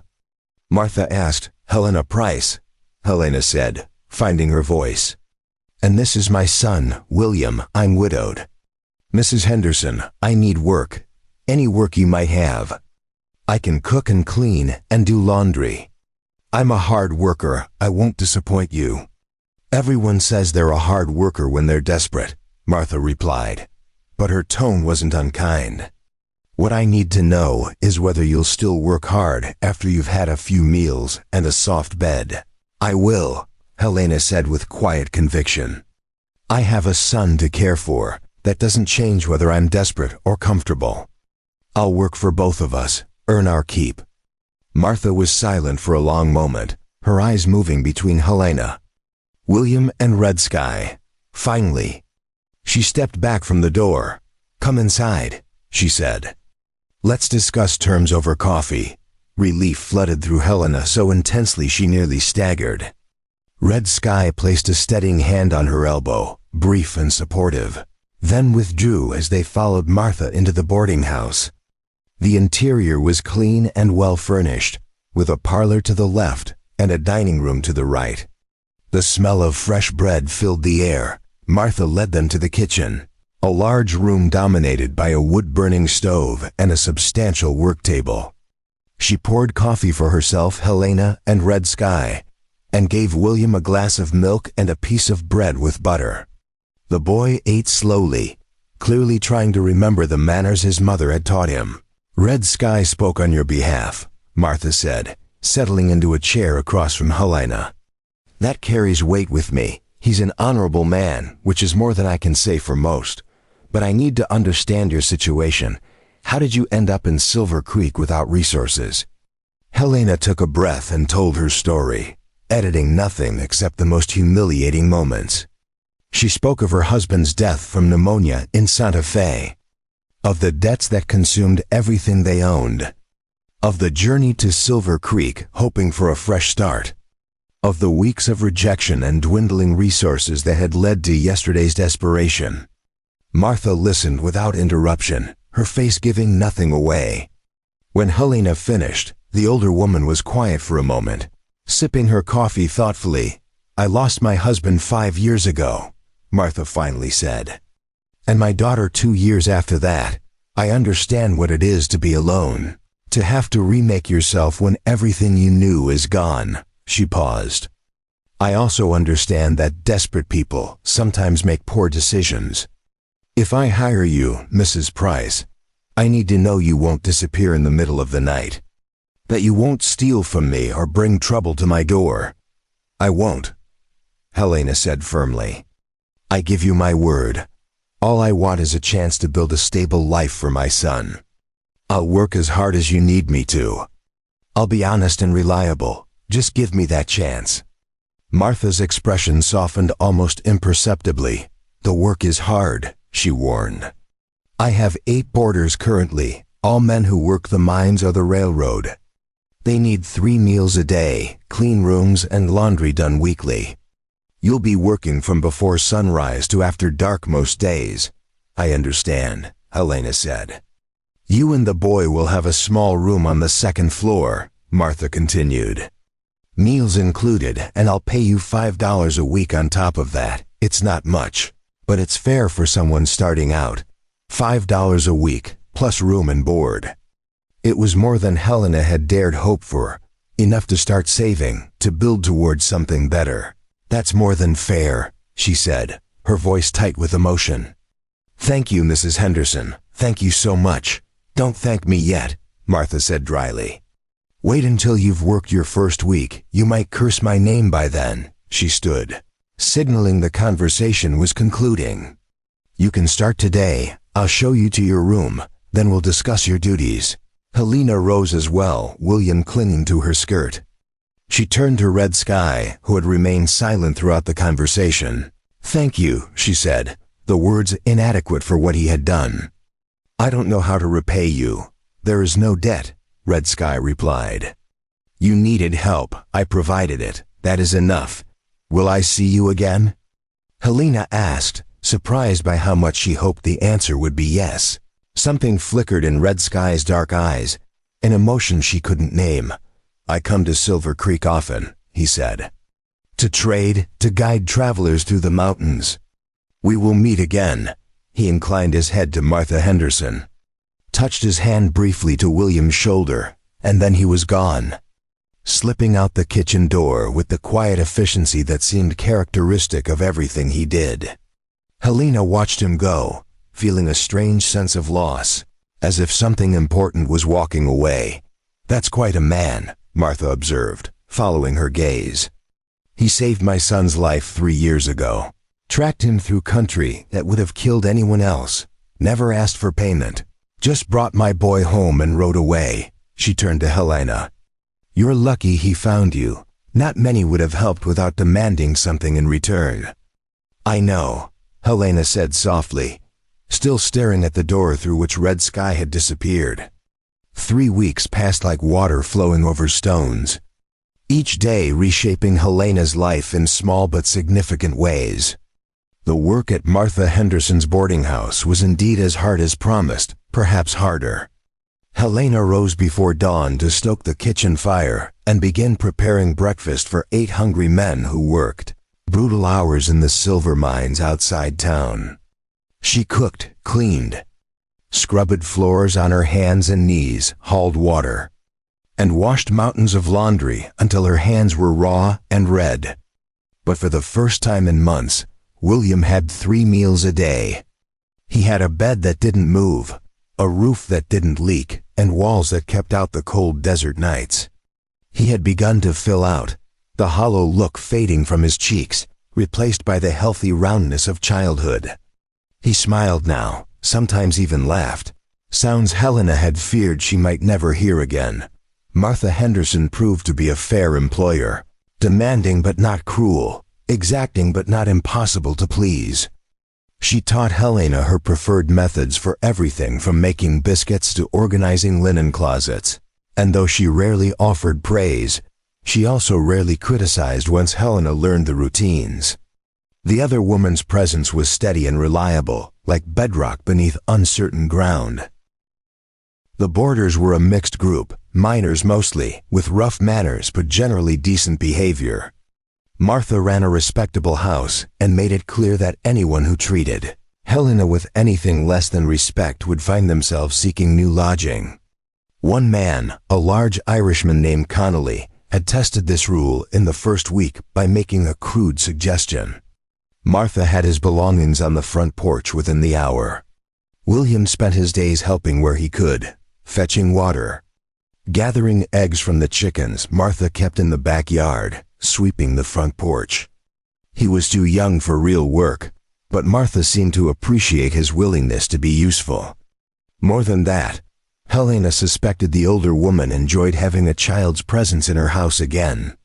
Martha asked. "Helena Price," Helena said, finding her voice. "And this is my son, William. I'm widowed. Mrs. Henderson, I need work. Any work you might have. I can cook and clean and do laundry. I'm a hard worker. I won't disappoint you." "Everyone says they're a hard worker when they're desperate," Martha replied, but her tone wasn't unkind. "What I need to know is whether you'll still work hard after you've had a few meals and a soft bed." "I will," Helena said with quiet conviction. "I have a son to care for. That doesn't change whether I'm desperate or comfortable. I'll work for both of us, earn our keep." Martha was silent for a long moment, her eyes moving between Helena, William and Red Sky. Finally, she stepped back from the door. "Come inside," she said. "Let's discuss terms over coffee." Relief flooded through Helena so intensely she nearly staggered. Red Sky placed a steadying hand on her elbow, brief and supportive, then withdrew as they followed Martha into the boarding house. The interior was clean and well furnished, with a parlor to the left and a dining room to the right. The smell of fresh bread filled the air. Martha led them to the kitchen, a large room dominated by a wood-burning stove and a substantial work table. She poured coffee for herself, Helena, and Red Sky, and gave William a glass of milk and a piece of bread with butter. The boy ate slowly, clearly trying to remember the manners his mother had taught him. "Red Sky spoke on your behalf," Martha said, settling into a chair across from Helena. "That carries weight with me. He's an honorable man, which is more than I can say for most. But I need to understand your situation. How did you end up in Silver Creek without resources?" Helena took a breath and told her story, editing nothing except the most humiliating moments. She spoke of her husband's death from pneumonia in Santa Fe, of the debts that consumed everything they owned, of the journey to Silver Creek hoping for a fresh start, of the weeks of rejection and dwindling resources that had led to yesterday's desperation. Martha listened without interruption, her face giving nothing away. When Helena finished, the older woman was quiet for a moment, sipping her coffee thoughtfully. "I lost my husband 5 years ago," Martha finally said. "And my daughter 2 years after that. I understand what it is to be alone, to have to remake yourself when everything you knew is gone." She paused. "I also understand that desperate people sometimes make poor decisions. If I hire you, Mrs. Price, I need to know you won't disappear in the middle of the night, that you won't steal from me or bring trouble to my door." "I won't," Helena said firmly. "I give you my word. All I want is a chance to build a stable life for my son. I'll work as hard as you need me to. I'll be honest and reliable. Just give me that chance." Martha's expression softened almost imperceptibly. "The work is hard," she warned. "I have 8 boarders currently, all men who work the mines or the railroad. They need 3 meals a day, clean rooms and laundry done weekly. You'll be working from before sunrise to after dark most days." "I understand," Helena said. "You and the boy will have a small room on the 2nd floor," Martha continued. "Meals included, and I'll pay you $5 a week on top of that. It's not much, but it's fair for someone starting out. $5 a week, plus room and board." It was more than Helena had dared hope for, enough to start saving, to build towards something better. "That's more than fair," she said, her voice tight with emotion. "Thank you, Mrs. Henderson. Thank you so much." "Don't thank me yet," Martha said dryly. "Wait until you've worked your first week. You might curse my name by then." She stood, signaling the conversation was concluding. "You can start today. I'll show you to your room, then we'll discuss your duties." Helena rose as well, William clinging to her skirt. She turned to Red Sky, who had remained silent throughout the conversation. "Thank you," she said, the words inadequate for what he had done. "I don't know how to repay you. There is no debt," Red Sky replied. "You needed help. I provided it. That is enough. Will I see you again?" Helena asked, surprised by how much she hoped the answer would be yes. Something flickered in Red Sky's dark eyes, an emotion she couldn't name. "I come to Silver Creek often," he said. "To trade, to guide travelers through the mountains. We will meet again." He inclined his head to Martha Henderson, touched his hand briefly to William's shoulder, and then he was gone, slipping out the kitchen door with the quiet efficiency that seemed characteristic of everything he did. Helena watched him go, feeling a strange sense of loss, as if something important was walking away. "That's quite a man," Martha observed, following her gaze. "He saved my son's life 3 years ago. Tracked him through country that would have killed anyone else. Never asked for payment. Just brought my boy home and rode away." She turned to Helena. "You're lucky he found you. Not many would have helped without demanding something in return." "I know," Helena said softly, still staring at the door through which Red Sky had disappeared. 3 weeks passed like water flowing over stones, each day reshaping Helena's life in small but significant ways. The work at Martha Henderson's boarding house was indeed as hard as promised, perhaps harder. Helena rose before dawn to stoke the kitchen fire and begin preparing breakfast for 8 hungry men who worked brutal hours in the silver mines outside town. She cooked, cleaned, scrubbed floors on her hands and knees, hauled water, and washed mountains of laundry until her hands were raw and red. But for the first time in months, William had 3 meals a day. He had a bed that didn't move, a roof that didn't leak, and walls that kept out the cold desert nights. He had begun to fill out, the hollow look fading from his cheeks, replaced by the healthy roundness of childhood. He smiled now, sometimes even laughed, sounds Helena had feared she might never hear again. Martha Henderson proved to be a fair employer, demanding but not cruel, exacting but not impossible to please. She taught Helena her preferred methods for everything from making biscuits to organizing linen closets, and though she rarely offered praise, She also rarely criticized once Helena learned the routines. The other woman's presence was steady and reliable, like bedrock beneath uncertain ground. The boarders were a mixed group, minors mostly, with rough manners but generally decent behavior. Martha ran a respectable house and made it clear that anyone who treated Helena with anything less than respect would find themselves seeking new lodging. One man, a large Irishman named Connolly, had tested this rule in the first week by making a crude suggestion. Martha had his belongings on the front porch within the hour. William spent his days helping where he could, fetching water. Gathering eggs from the chickens Martha kept in the backyard, sweeping the front porch. He was too young for real work, but Martha seemed to appreciate his willingness to be useful. More than that, Helena suspected the older woman enjoyed having a child's presence in her house again,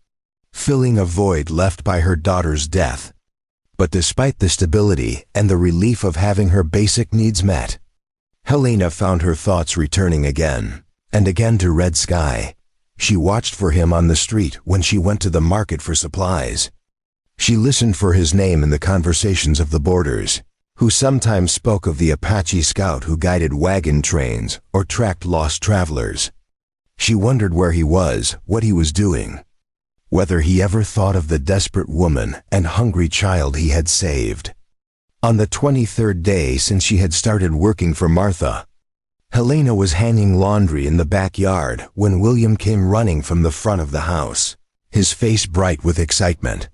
filling a void left by her daughter's death. But despite the stability and the relief of having her basic needs met, Helena found her thoughts returning again and again to Red Sky. She watched for him on the street when she went to the market for supplies. She listened for his name in the conversations of the boarders, who sometimes spoke of the Apache scout who guided wagon trains or tracked lost travelers. She wondered where he was, what he was doing, whether he ever thought of the desperate woman and hungry child he had saved. On the 23rd day since she had started working for Martha, Helena was hanging laundry in the backyard when William came running from the front of the house, his face bright with excitement.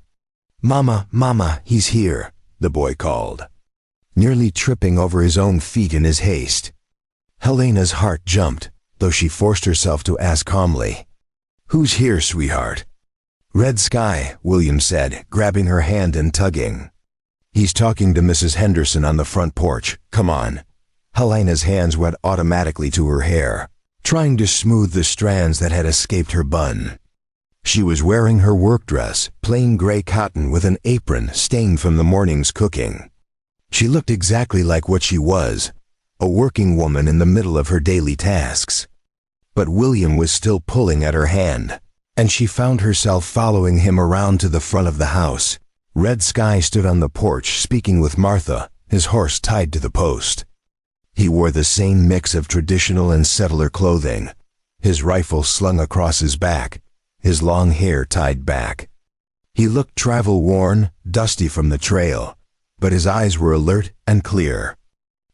"Mama, Mama, he's here," the boy called, nearly tripping over his own feet in his haste. Helena's heart jumped, though she forced herself to ask calmly, "Who's here, sweetheart?" "Red Sky," William said, grabbing her hand and tugging. "He's talking to Mrs. Henderson on the front porch. Come on." Helena's hands went automatically to her hair, trying to smooth the strands that had escaped her bun. She was wearing her work dress, plain gray cotton with an apron stained from the morning's cooking. She looked exactly like what she was, a working woman in the middle of her daily tasks. But William was still pulling at her hand, and she found herself following him around to the front of the house. Red Sky stood on the porch speaking with Martha, his horse tied to the post. He wore the same mix of traditional and settler clothing, his rifle slung across his back, his long hair tied back. He looked travel-worn, dusty from the trail, but his eyes were alert and clear.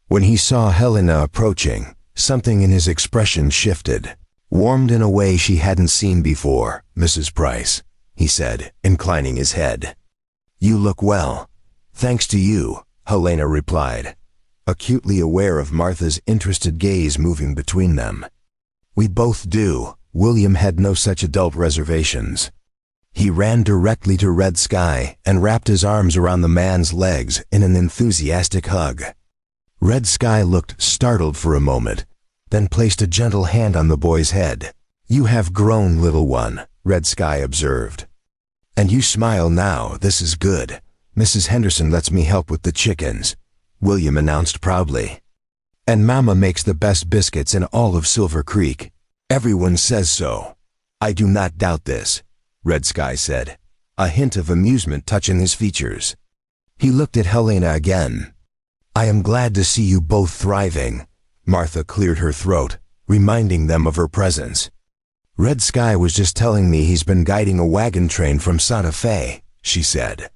When he saw Helena approaching, something in his expression shifted, warmed in a way she hadn't seen before. "Mrs. Price," he said, inclining his head. "You look well." "Thanks to you," Helena replied, acutely aware of Martha's interested gaze moving between them. "We both do." William had no such adult reservations. He ran directly to Red Sky and wrapped his arms around the man's legs in an enthusiastic hug. Red Sky looked startled for a moment, then placed a gentle hand on the boy's head. "You have grown, little one," Red Sky observed. "And you smile now. This is good. Mrs. Henderson lets me help with the chickens," William announced proudly. "And Mama makes the best biscuits in all of Silver Creek. Everyone says so." "I do not doubt this," Red Sky said, a hint of amusement touching his features. He looked at Helena again. "I am glad to see you both thriving." Martha cleared her throat, reminding them of her presence. "Red Sky was just telling me he's been guiding a wagon train from Santa Fe," she said.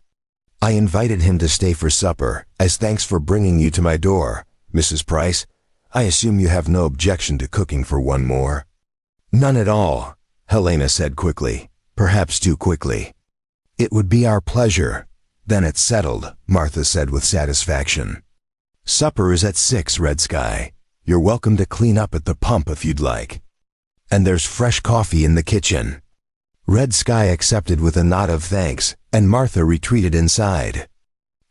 "I invited him to stay for supper, as thanks for bringing you to my door. Mrs. Price, I assume you have no objection to cooking for one more." "None at all," Helena said quickly, perhaps too quickly. "It would be our pleasure." "Then it's settled," Martha said with satisfaction. "Supper is at 6, Red Sky. You're welcome to clean up at the pump if you'd like. And there's fresh coffee in the kitchen." Red Sky accepted with a nod of thanks, and Martha retreated inside,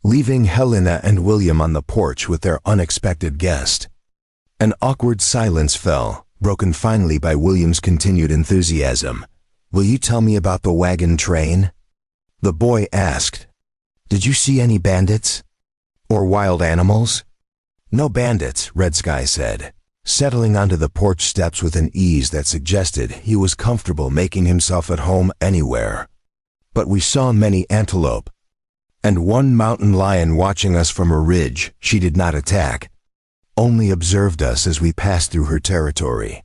leaving Helena and William on the porch with their unexpected guest. An awkward silence fell, broken finally by William's continued enthusiasm. "Will you tell me about the wagon train?" the boy asked. "Did you see any bandits? Or wild animals?" "No bandits," Red Sky said. settling onto the porch steps with an ease that suggested he was comfortable making himself at home anywhere. But we saw many antelope, and one mountain lion watching us from a ridge. She did not attack, only observed us as we passed through her territory.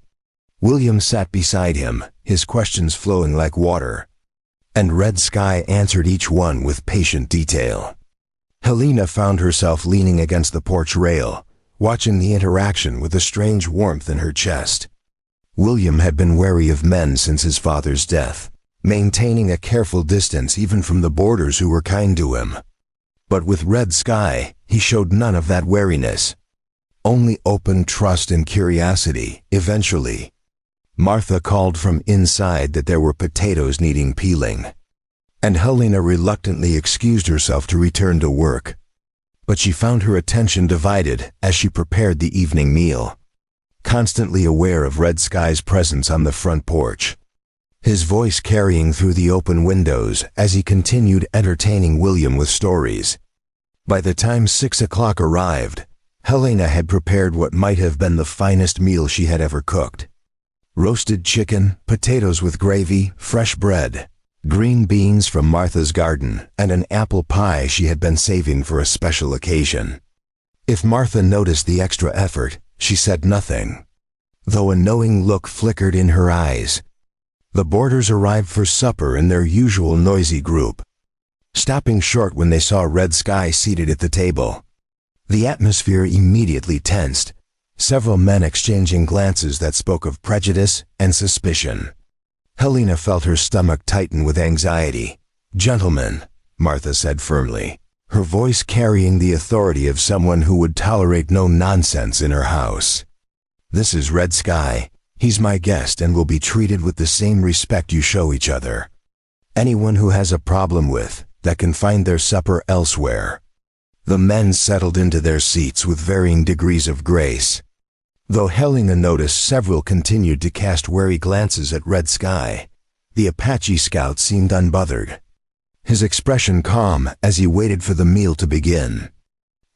William sat beside him, his questions flowing like water, and Red Sky answered each one with patient detail. Helena found herself leaning against the porch rail, watching the interaction with a strange warmth in her chest. William had been wary of men since his father's death, maintaining a careful distance even from the boarders who were kind to him. But with Red Sky, he showed none of that wariness, only open trust and curiosity. Eventually, Martha called from inside that there were potatoes needing peeling, and Helena reluctantly excused herself to return to work. But she found her attention divided as she prepared the evening meal, constantly aware of Red Sky's presence on the front porch, his voice carrying through the open windows as he continued entertaining William with stories. By the time 6 o'clock arrived, Helena had prepared what might have been the finest meal she had ever cooked. Roasted chicken, potatoes with gravy, fresh bread, green beans from Martha's garden, and an apple pie she had been saving for a special occasion. If Martha noticed the extra effort, she said nothing, though a knowing look flickered in her eyes. The boarders arrived for supper in their usual noisy group, stopping short when they saw Red Sky seated at the table. The atmosphere immediately tensed, several men exchanging glances that spoke of prejudice and suspicion. Helena felt her stomach tighten with anxiety. "Gentlemen," Martha said firmly, her voice carrying the authority of someone who would tolerate no nonsense in her house. "This is Red Sky. He's my guest and will be treated with the same respect you show each other. Anyone who has a problem with that can find their supper elsewhere." The men settled into their seats with varying degrees of grace, though Helena noticed several continued to cast wary glances at Red Sky. The Apache scout seemed unbothered, his expression calm as he waited for the meal to begin.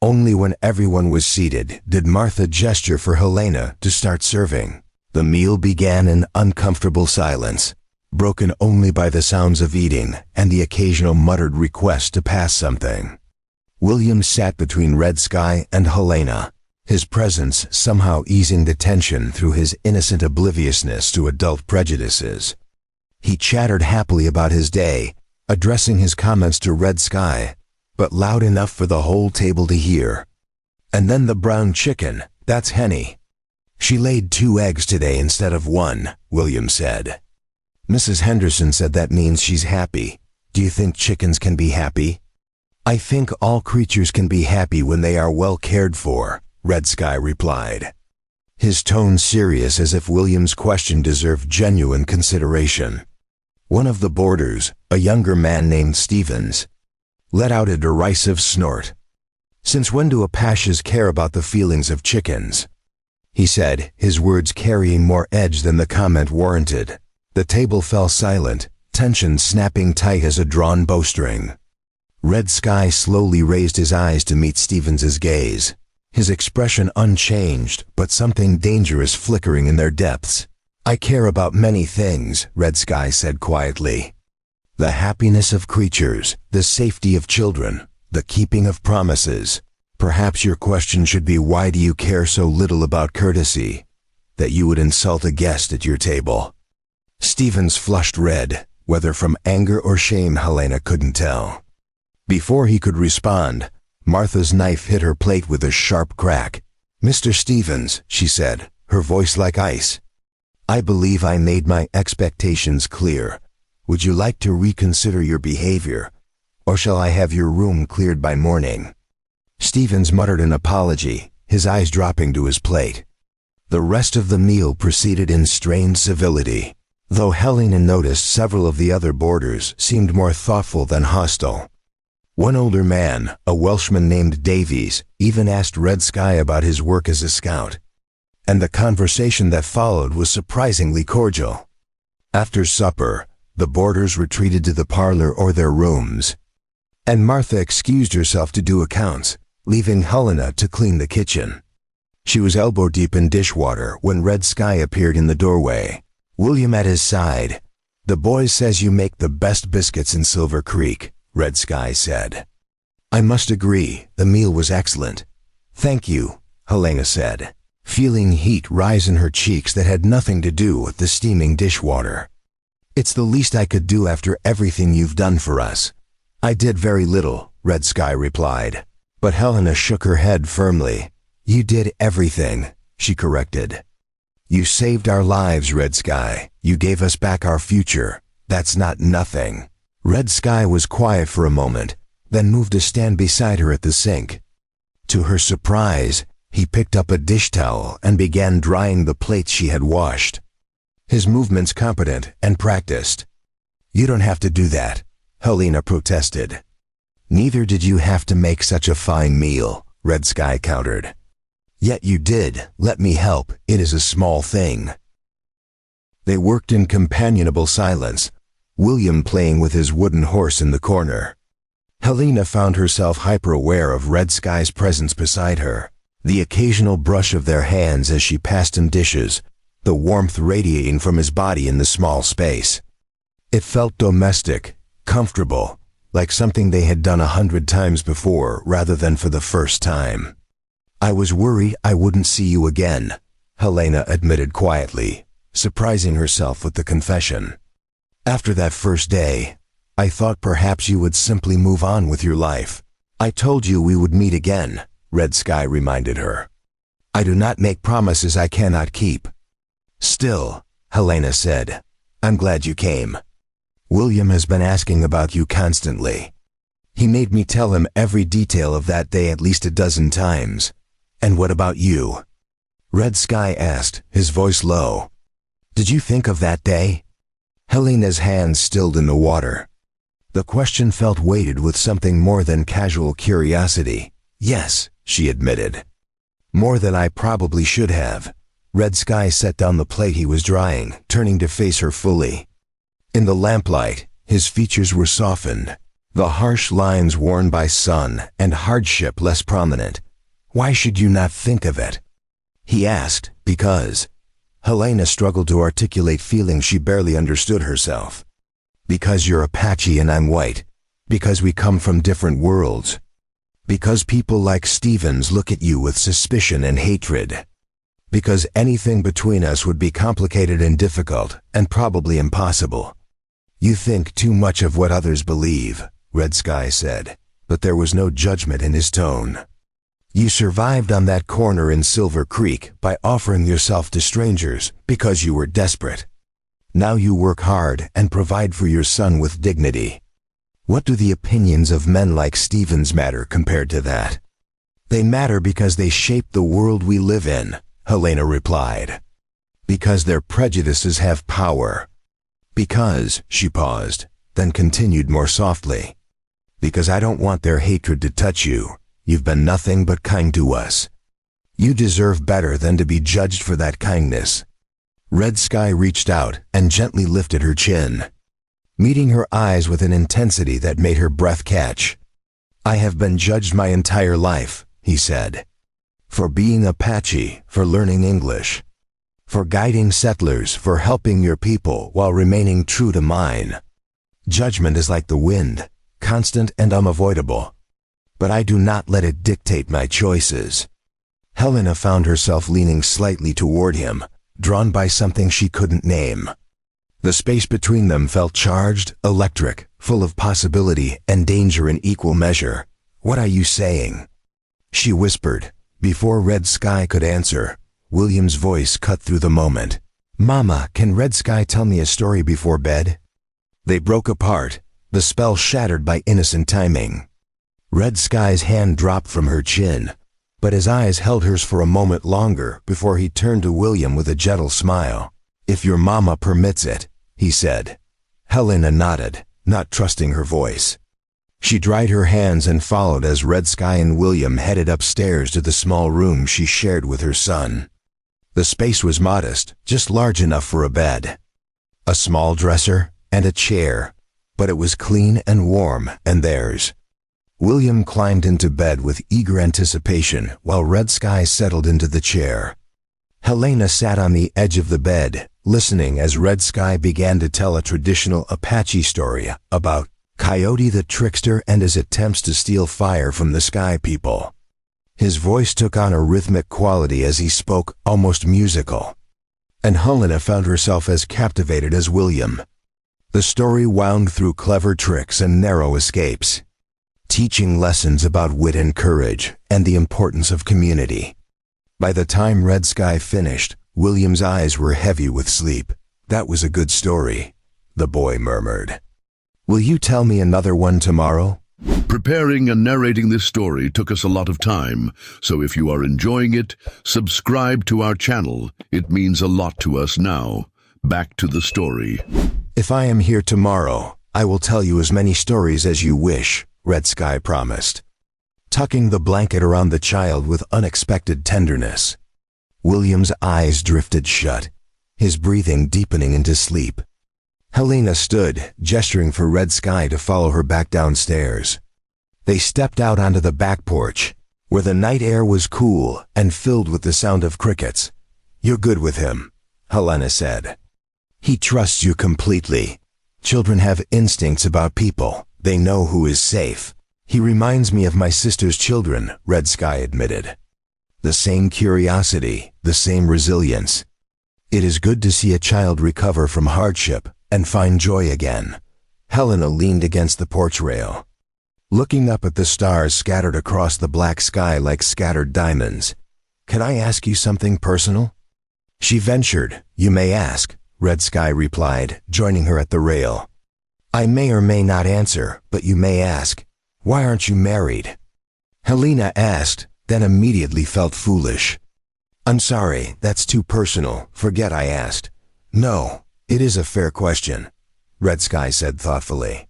Only when everyone was seated did Martha gesture for Helena to start serving. The meal began in uncomfortable silence, broken only by the sounds of eating and the occasional muttered request to pass something. William sat between Red Sky and Helena, his presence somehow easing the tension through his innocent obliviousness to adult prejudices. He chattered happily about his day, addressing his comments to Red Sky, but loud enough for the whole table to hear. "And then the brown chicken, that's Henny. She laid 2 eggs today instead of 1, William said. "Mrs. Henderson said that means she's happy. Do you think chickens can be happy?" "I think all creatures can be happy when they are well cared for," Red Sky replied, his tone serious as if William's question deserved genuine consideration. One of the boarders, a younger man named Stevens, let out a derisive snort. "Since when do Apaches care about the feelings of chickens?" he said, his words carrying more edge than the comment warranted. The table fell silent, tension snapping tight as a drawn bowstring. Red Sky slowly raised his eyes to meet Stevens's gaze, his expression unchanged, but something dangerous flickering in their depths. "I care about many things," Red Sky said quietly. "The happiness of creatures, the safety of children, the keeping of promises. Perhaps your question should be, why do you care so little about courtesy, that you would insult a guest at your table?" Stevens flushed red, whether from anger or shame Helena couldn't tell. Before he could respond, Martha's knife hit her plate with a sharp crack. "Mr. Stevens," she said, her voice like ice, "I believe I made my expectations clear. Would you like to reconsider your behavior, or shall I have your room cleared by morning?" Stevens muttered an apology, his eyes dropping to his plate. The rest of the meal proceeded in strained civility, though Helena noticed several of the other boarders seemed more thoughtful than hostile. One older man, a Welshman named Davies, even asked Red Sky about his work as a scout, and the conversation that followed was surprisingly cordial. After supper, the boarders retreated to the parlor or their rooms, and Martha excused herself to do accounts, leaving Helena to clean the kitchen. She was elbow-deep in dishwater when Red Sky appeared in the doorway, William at his side. "The boy says you make the best biscuits in Silver Creek," Red Sky said. "I must agree, the meal was excellent." "Thank you," Helena said, feeling heat rise in her cheeks that had nothing to do with the steaming dishwater. "It's the least I could do after everything you've done for us." "I did very little," Red Sky replied. But Helena shook her head firmly. "You did everything," she corrected. "You saved our lives, Red Sky. You gave us back our future. That's not nothing." Red Sky was quiet for a moment, then moved to stand beside her at the sink. To her surprise, he picked up a dish towel and began drying the plates she had washed. His movements competent and practiced. "You don't have to do that," Helena protested. "Neither did you have to make such a fine meal," Red Sky countered. "Yet you did. Let me help. It is a small thing." They worked in companionable silence, William playing with his wooden horse in the corner. Helena found herself hyper-aware of Red Sky's presence beside her, the occasional brush of their hands as she passed him dishes, the warmth radiating from his body in the small space. It felt domestic, comfortable, like something they had done 100 times before rather than for the first time. "I was worried I wouldn't see you again," Helena admitted quietly, surprising herself with the confession. "After that first day, I thought perhaps you would simply move on with your life." "I told you we would meet again," Red Sky reminded her. "I do not make promises I cannot keep." "Still," Helena said, "I'm glad you came. William has been asking about you constantly. He made me tell him every detail of that day at least a dozen times." "And what about you?" Red Sky asked, his voice low. "Did you think of that day?" Helena's hands stilled in the water. The question felt weighted with something more than casual curiosity. "Yes," she admitted. "More than I probably should have." Red Sky set down the plate he was drying, turning to face her fully. In the lamplight, his features were softened, the harsh lines worn by sun and hardship less prominent. "Why should you not think of it?" he asked. "Because..." Helena struggled to articulate feelings she barely understood herself. "Because you're Apache and I'm white. Because we come from different worlds. Because people like Stevens look at you with suspicion and hatred. Because anything between us would be complicated and difficult, and probably impossible." "You think too much of what others believe," Red Sky said, but there was no judgment in his tone. "You survived on that corner in Silver Creek by offering yourself to strangers because you were desperate. Now you work hard and provide for your son with dignity. What do the opinions of men like Stevens matter compared to that?" "They matter because they shape the world we live in," Helena replied. "Because their prejudices have power. Because," she paused, then continued more softly, "because I don't want their hatred to touch you. You've been nothing but kind to us. You deserve better than to be judged for that kindness." Red Sky reached out and gently lifted her chin, meeting her eyes with an intensity that made her breath catch. "I have been judged my entire life," he said. "For being Apache, for learning English, for guiding settlers, for helping your people while remaining true to mine. Judgment is like the wind, constant and unavoidable. But I do not let it dictate my choices." Helena found herself leaning slightly toward him, drawn by something she couldn't name. The space between them felt charged, electric, full of possibility and danger in equal measure. "What are you saying?" she whispered. Before Red Sky could answer, William's voice cut through the moment. "Mama, can Red Sky tell me a story before bed?" They broke apart, the spell shattered by innocent timing. Red Sky's hand dropped from her chin, but his eyes held hers for a moment longer before he turned to William with a gentle smile. "If your mama permits it," he said. Helena nodded, not trusting her voice. She dried her hands and followed as Red Sky and William headed upstairs to the small room she shared with her son. The space was modest, just large enough for a bed, a small dresser, and a chair, but it was clean and warm and theirs. William climbed into bed with eager anticipation while Red Sky settled into the chair. Helena sat on the edge of the bed, listening as Red Sky began to tell a traditional Apache story about Coyote the Trickster and his attempts to steal fire from the Sky People. His voice took on a rhythmic quality as he spoke, almost musical. And Helena found herself as captivated as William. The story wound through clever tricks and narrow escapes, teaching lessons about wit and courage and the importance of community. By the time Red Sky finished, William's eyes were heavy with sleep. "That was a good story," the boy murmured. "Will you tell me another one tomorrow?" Preparing and narrating this story took us a lot of time, so if you are enjoying it, subscribe to our channel. It means a lot to us now. Back to the story. "If I am here tomorrow, I will tell you as many stories as you wish," Red Sky promised, tucking the blanket around the child with unexpected tenderness. William's eyes drifted shut, his breathing deepening into sleep. Helena stood, gesturing for Red Sky to follow her back downstairs. They stepped out onto the back porch, where the night air was cool and filled with the sound of crickets. "You're good with him," Helena said. "He trusts you completely. Children have instincts about people. They know who is safe." "He reminds me of my sister's children," Red Sky admitted. "The same curiosity, the same resilience. It is good to see a child recover from hardship and find joy again." Helena leaned against the porch rail, looking up at the stars scattered across the black sky like scattered diamonds. "Can I ask you something personal?" She ventured. "You may ask," Red Sky replied, joining her at the rail. "I may or may not answer, but you may ask. Why aren't you married?" Helena asked, then immediately felt foolish. "I'm sorry, that's too personal. Forget I asked." "No, it is a fair question," Red Sky said thoughtfully.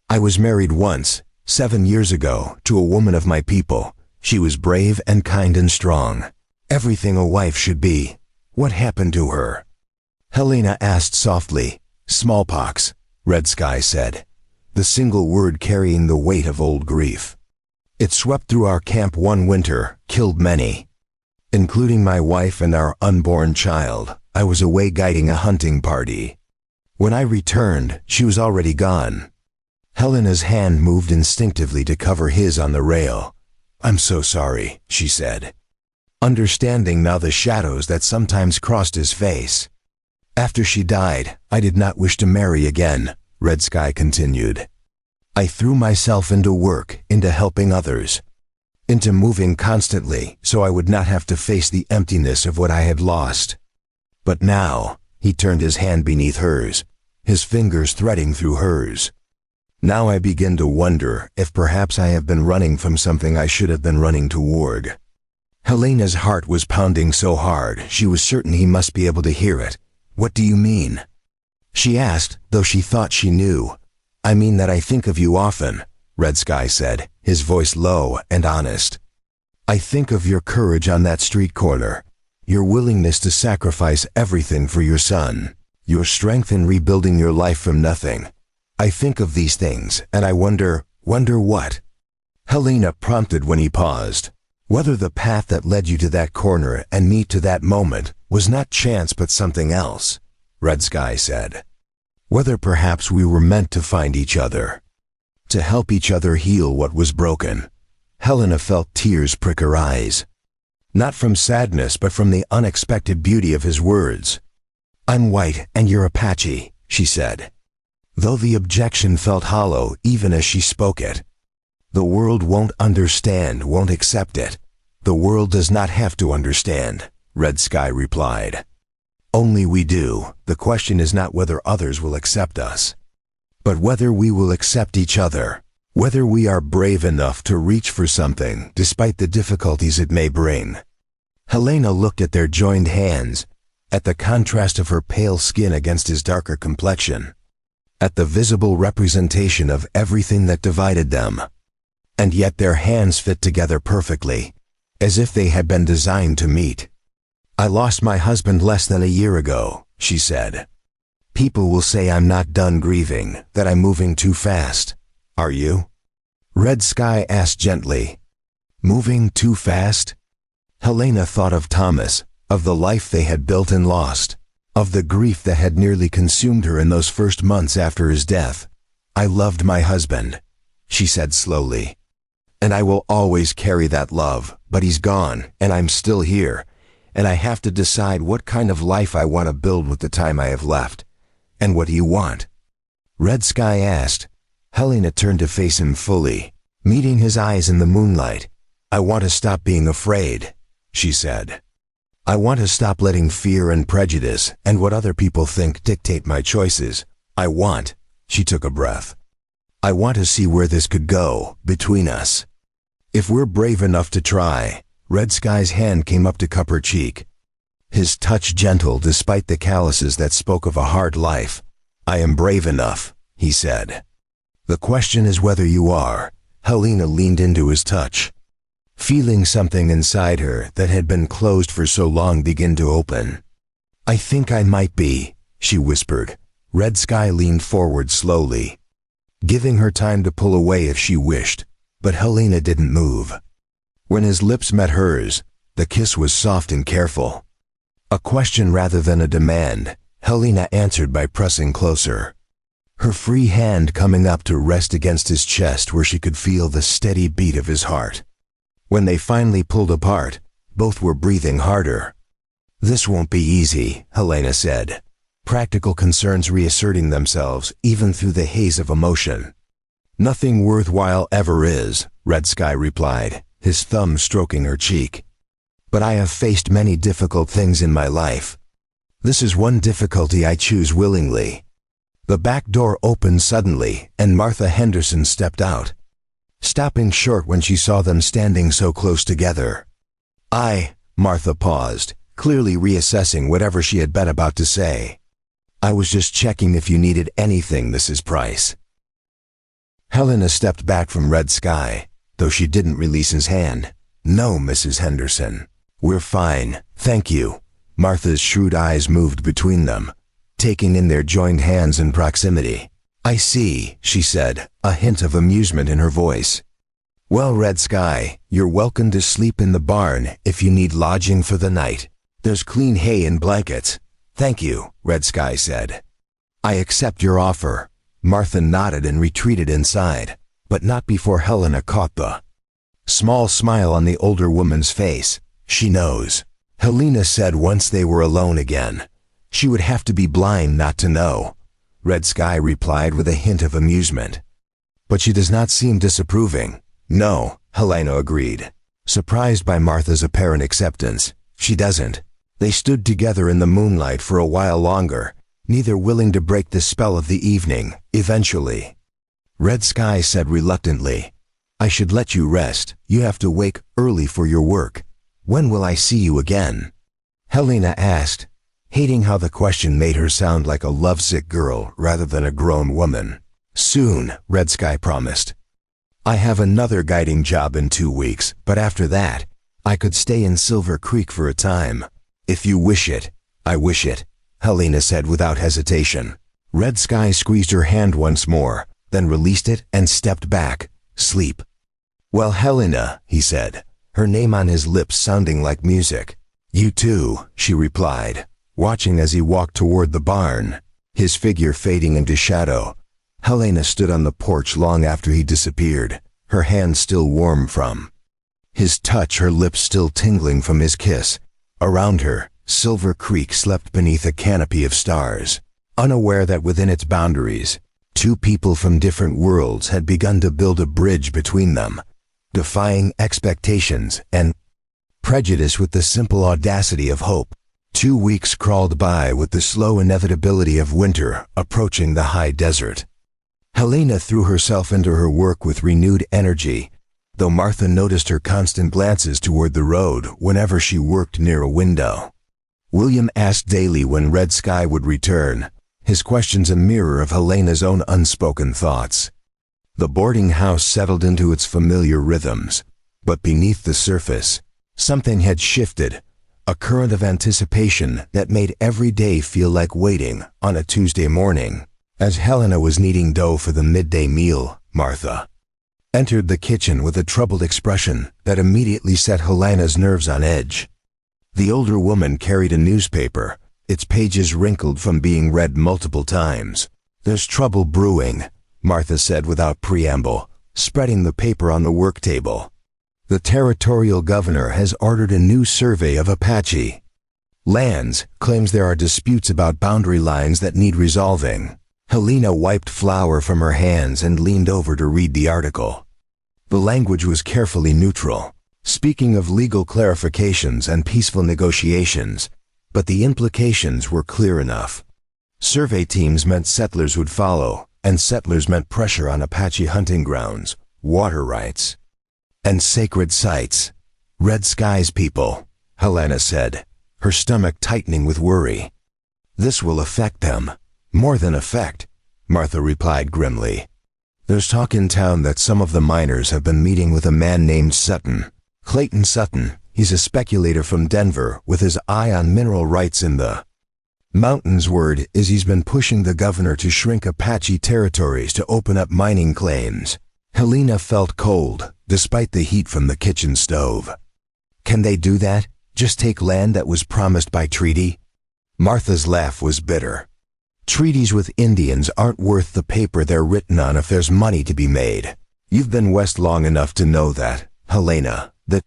"I was married once, 7 years ago, to a woman of my people. She was brave and kind and strong. Everything a wife should be. What happened to her?" Helena asked softly. "Smallpox," Red Sky said, the single word carrying the weight of old grief. "It swept through our camp one winter, killed many, including my wife and our unborn child. I was away guiding a hunting party. When I returned, she was already gone." Helena's hand moved instinctively to cover his on the rail. "I'm so sorry," she said, understanding now the shadows that sometimes crossed his face. "After she died, I did not wish to marry again," Red Sky continued. "I threw myself into work, into helping others, into moving constantly so I would not have to face the emptiness of what I had lost. But now," he turned his hand beneath hers, his fingers threading through hers, "now I begin to wonder if perhaps I have been running from something I should have been running toward." Helena's heart was pounding so hard she was certain he must be able to hear it. "What do you mean?" she asked, though she thought she knew. "I mean that I think of you often," Red Sky said, his voice low and honest. "I think of your courage on that street corner, your willingness to sacrifice everything for your son, your strength in rebuilding your life from nothing. I think of these things, and I wonder what?" Helena prompted when he paused. "Whether the path that led you to that corner and me to that moment was not chance but something else," Red Sky said. "Whether perhaps we were meant to find each other, to help each other heal what was broken." Helena felt tears prick her eyes, not from sadness but from the unexpected beauty of his words. "I'm white and you're Apache," she said, though the objection felt hollow even as she spoke it. "The world won't understand, won't accept it." "The world does not have to understand," Red Sky replied. "Only we do. The question is not whether others will accept us, but whether we will accept each other, whether we are brave enough to reach for something despite the difficulties it may bring." Helena looked at their joined hands, at the contrast of her pale skin against his darker complexion, at the visible representation of everything that divided them. And yet their hands fit together perfectly, as if they had been designed to meet. "I lost my husband less than a year ago," she said. "People will say I'm not done grieving, that I'm moving too fast. Are you?" Red Sky asked gently. Moving too fast? Helena thought of Thomas, of the life they had built and lost, of the grief that had nearly consumed her in those first months after his death. I loved my husband, she said slowly. And I will always carry that love, but he's gone, and I'm still here, and I have to decide what kind of life I want to build with the time I have left. And what do you want? Red Sky asked. Helena turned to face him fully, meeting his eyes in the moonlight. I want to stop being afraid, she said. I want to stop letting fear and prejudice and what other people think dictate my choices. She took a breath. I want to see where this could go, between us. If we're brave enough to try. Red Sky's hand came up to cup her cheek. His touch gentle despite the calluses that spoke of a hard life. I am brave enough, he said. The question is whether you are. Helena leaned into his touch, feeling something inside her that had been closed for so long begin to open. I think I might be, she whispered. Red Sky leaned forward slowly, giving her time to pull away if she wished, but Helena didn't move. When his lips met hers, the kiss was soft and careful. A question rather than a demand, Helena answered by pressing closer, her free hand coming up to rest against his chest where she could feel the steady beat of his heart. When they finally pulled apart, both were breathing harder. This won't be easy, Helena said, practical concerns reasserting themselves even through the haze of emotion. Nothing worthwhile ever is, Red Sky replied, his thumb stroking her cheek. But I have faced many difficult things in my life. This is one difficulty I choose willingly. The back door opened suddenly, and Martha Henderson stepped out, stopping short when she saw them standing so close together. Martha paused, clearly reassessing whatever she had been about to say. I was just checking if you needed anything, Mrs. Price. Helena stepped back from Red Sky, though she didn't release his hand. No, Mrs. Henderson. We're fine, thank you. Martha's shrewd eyes moved between them, taking in their joined hands in proximity. I see, she said, a hint of amusement in her voice. Well, Red Sky, you're welcome to sleep in the barn if you need lodging for the night. There's clean hay and blankets. Thank you, Red Sky said. I accept your offer. Martha nodded and retreated inside, but not before Helena caught the small smile on the older woman's face. She knows, Helena said once they were alone again. She would have to be blind not to know. Red Sky replied with a hint of amusement. But she does not seem disapproving. No, Helena agreed, surprised by Martha's apparent acceptance. She doesn't. They stood together in the moonlight for a while longer, neither willing to break the spell of the evening. Eventually, Red Sky said reluctantly, I should let you rest. You have to wake early for your work. When will I see you again? Helena asked, hating how the question made her sound like a lovesick girl rather than a grown woman. Soon, Red Sky promised. I have another guiding job in 2 weeks, but after that, I could stay in Silver Creek for a time. If you wish it, I wish it, Helena said without hesitation. Red Sky squeezed her hand once more, then released it and stepped back. Sleep. Well, Helena, he said, her name on his lips sounding like music. You too, she replied, watching as he walked toward the barn, his figure fading into shadow. Helena stood on the porch long after he disappeared, her hand still warm from his touch, her lips still tingling from his kiss. Around her, Silver Creek slept beneath a canopy of stars, unaware that within its boundaries, two people from different worlds had begun to build a bridge between them, defying expectations and prejudice with the simple audacity of hope. 2 weeks crawled by with the slow inevitability of winter approaching the high desert. Helena threw herself into her work with renewed energy, though Martha noticed her constant glances toward the road whenever she worked near a window. William asked daily when Red Sky would return, his questions a mirror of Helena's own unspoken thoughts. The boarding house settled into its familiar rhythms, but beneath the surface, something had shifted, a current of anticipation that made every day feel like waiting on a Tuesday morning. As Helena was kneading dough for the midday meal, Martha entered the kitchen with a troubled expression that immediately set Helena's nerves on edge. The older woman carried a newspaper, its pages wrinkled from being read multiple times. "There's trouble brewing," Martha said without preamble, spreading the paper on the work table. "The territorial governor has ordered a new survey of Apache lands, claims there are disputes about boundary lines that need resolving." Helena wiped flour from her hands and leaned over to read the article. The language was carefully neutral, speaking of legal clarifications and peaceful negotiations, but the implications were clear enough. Survey teams meant settlers would follow, and settlers meant pressure on Apache hunting grounds, water rights, and sacred sites. "Red Skies people," Helena said, her stomach tightening with worry. "This will affect them." "More than affect," Martha replied grimly. "There's talk in town that some of the miners have been meeting with a man named Sutton. Clayton Sutton. He's a speculator from Denver with his eye on mineral rights in the mountains. Word is he's been pushing the governor to shrink Apache territories to open up mining claims." Helena felt cold, despite the heat from the kitchen stove. "Can they do that? Just take land that was promised by treaty?" Martha's laugh was bitter. "Treaties with Indians aren't worth the paper they're written on if there's money to be made. You've been west long enough to know that, Helena. The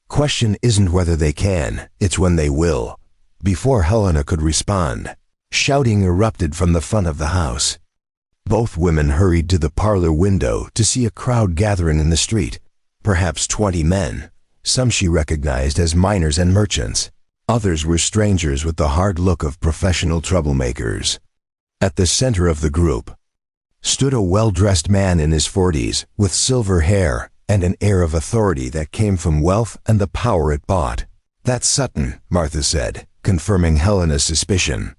question isn't whether they can, it's when they will." Before Helena could respond, shouting erupted from the front of the house. Both women hurried to the parlor window to see a crowd gathering in the street, perhaps 20 men. Some she recognized as miners and merchants. Others were strangers with the hard look of professional troublemakers. At the center of the group stood a well-dressed man in his 40s, with silver hair and an air of authority that came from wealth and the power it bought. "That's Sutton," Martha said, confirming Helena's suspicion.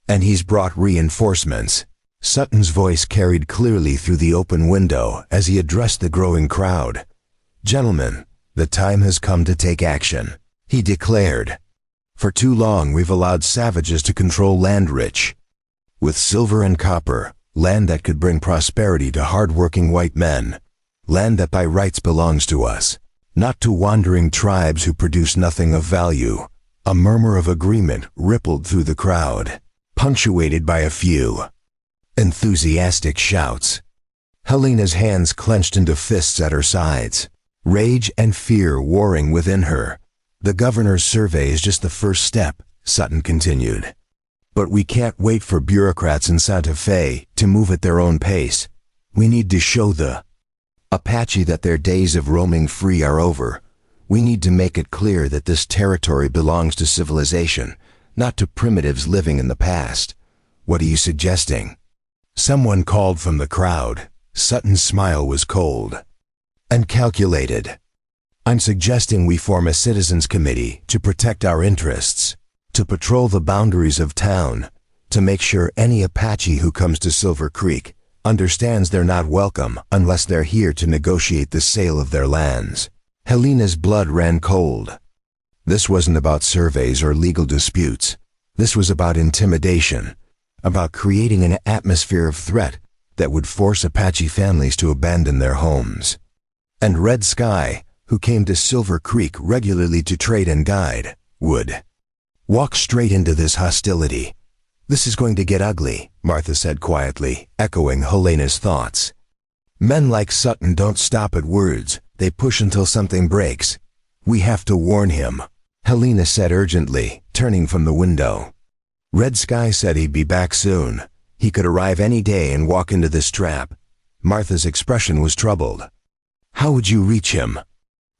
"And he's brought reinforcements." Sutton's voice carried clearly through the open window as he addressed the growing crowd. "Gentlemen, the time has come to take action," he declared. "For too long we've allowed savages to control land rich with silver and copper, land that could bring prosperity to hard-working white men, land that by rights belongs to us, not to wandering tribes who produce nothing of value." A murmur of agreement rippled through the crowd, punctuated by a few enthusiastic shouts. Helena's hands clenched into fists at her sides, rage and fear warring within her. "The governor's survey is just the first step," Sutton continued. "But we can't wait for bureaucrats in Santa Fe to move at their own pace. We need to show the Apache that their days of roaming free are over. We need to make it clear that this territory belongs to civilization, not to primitives living in the past. What are you suggesting?" Someone called from the crowd. Sutton's smile was cold and calculated. "I'm suggesting we form a citizens committee to protect our interests, to patrol the boundaries of town, to make sure any Apache who comes to Silver Creek understands they're not welcome unless they're here to negotiate the sale of their lands." Helena's blood ran cold. This wasn't about surveys or legal disputes. This was about intimidation, about creating an atmosphere of threat that would force Apache families to abandon their homes. And Red Sky, who came to Silver Creek regularly to trade and guide, would walk straight into this hostility. "This is going to get ugly," Martha said quietly, echoing Helena's thoughts. "Men like Sutton don't stop at words. They push until something breaks. We have to warn him," Helena said urgently, turning from the window. "Red Sky said he'd be back soon. He could arrive any day and walk into this trap." Martha's expression was troubled. "How would you reach him?"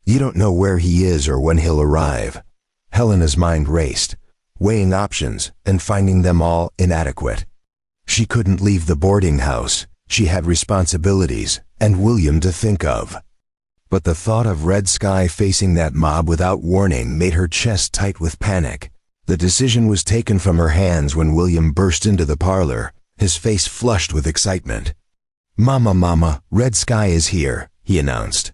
"You don't know where he is or when he'll arrive." Helena's mind raced, weighing options and finding them all inadequate. She couldn't leave the boarding house. She had responsibilities and William to think of. But the thought of Red Sky facing that mob without warning made her chest tight with panic. The decision was taken from her hands when William burst into the parlor, his face flushed with excitement. Mama, Red Sky is here," he announced.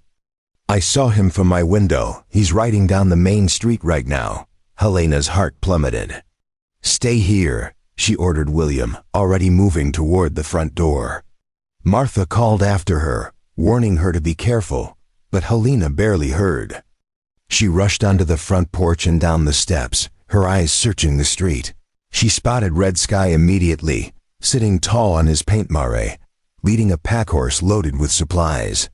"I saw him from my window. He's riding down the main street right now." Helena's heart plummeted. "Stay here," she ordered William, already moving toward the front door. Martha called after her, warning her to be careful, but Helena barely heard. She rushed onto the front porch and down the steps, her eyes searching the street. She spotted Red Sky immediately, sitting tall on his paint mare, leading a packhorse loaded with supplies.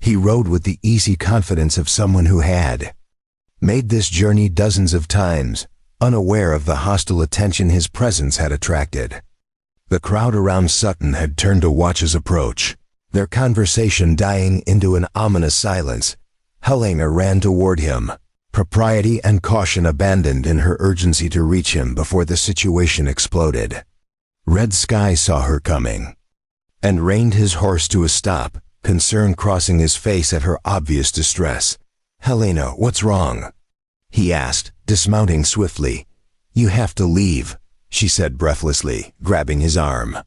He rode with the easy confidence of someone who had made this journey dozens of times, unaware of the hostile attention his presence had attracted. The crowd around Sutton had turned to watch his approach, their conversation dying into an ominous silence. Helena ran toward him, propriety and caution abandoned in her urgency to reach him before the situation exploded. Red Sky saw her coming and reined his horse to a stop, concern crossing his face at her obvious distress. "Helena, what's wrong?" he asked, dismounting swiftly. "You have to leave," she said breathlessly, grabbing his arm.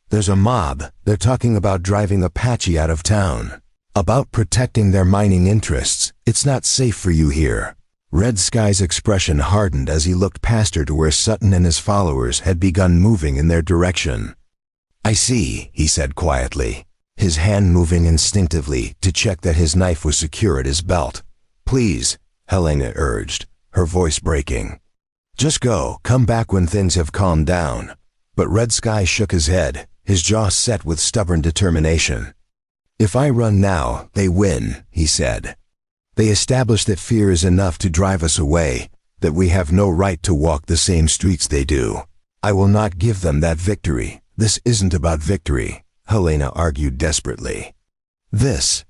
"There's a mob. They're talking about driving Apache out of town, about protecting their mining interests. It's not safe for you here." Red Sky's expression hardened as he looked past her to where Sutton and his followers had begun moving in their direction. "I see," he said quietly, his hand moving instinctively to check that his knife was secure at his belt. "Please," Helena urged, her voice breaking. "Just go. Come back when things have calmed down." But Red Sky shook his head, his jaw set with stubborn determination. "If I run now, they win," he said. "They establish that fear is enough to drive us away, that we have no right to walk the same streets they do. I will not give them that victory. This isn't about victory," Helena argued desperately. "This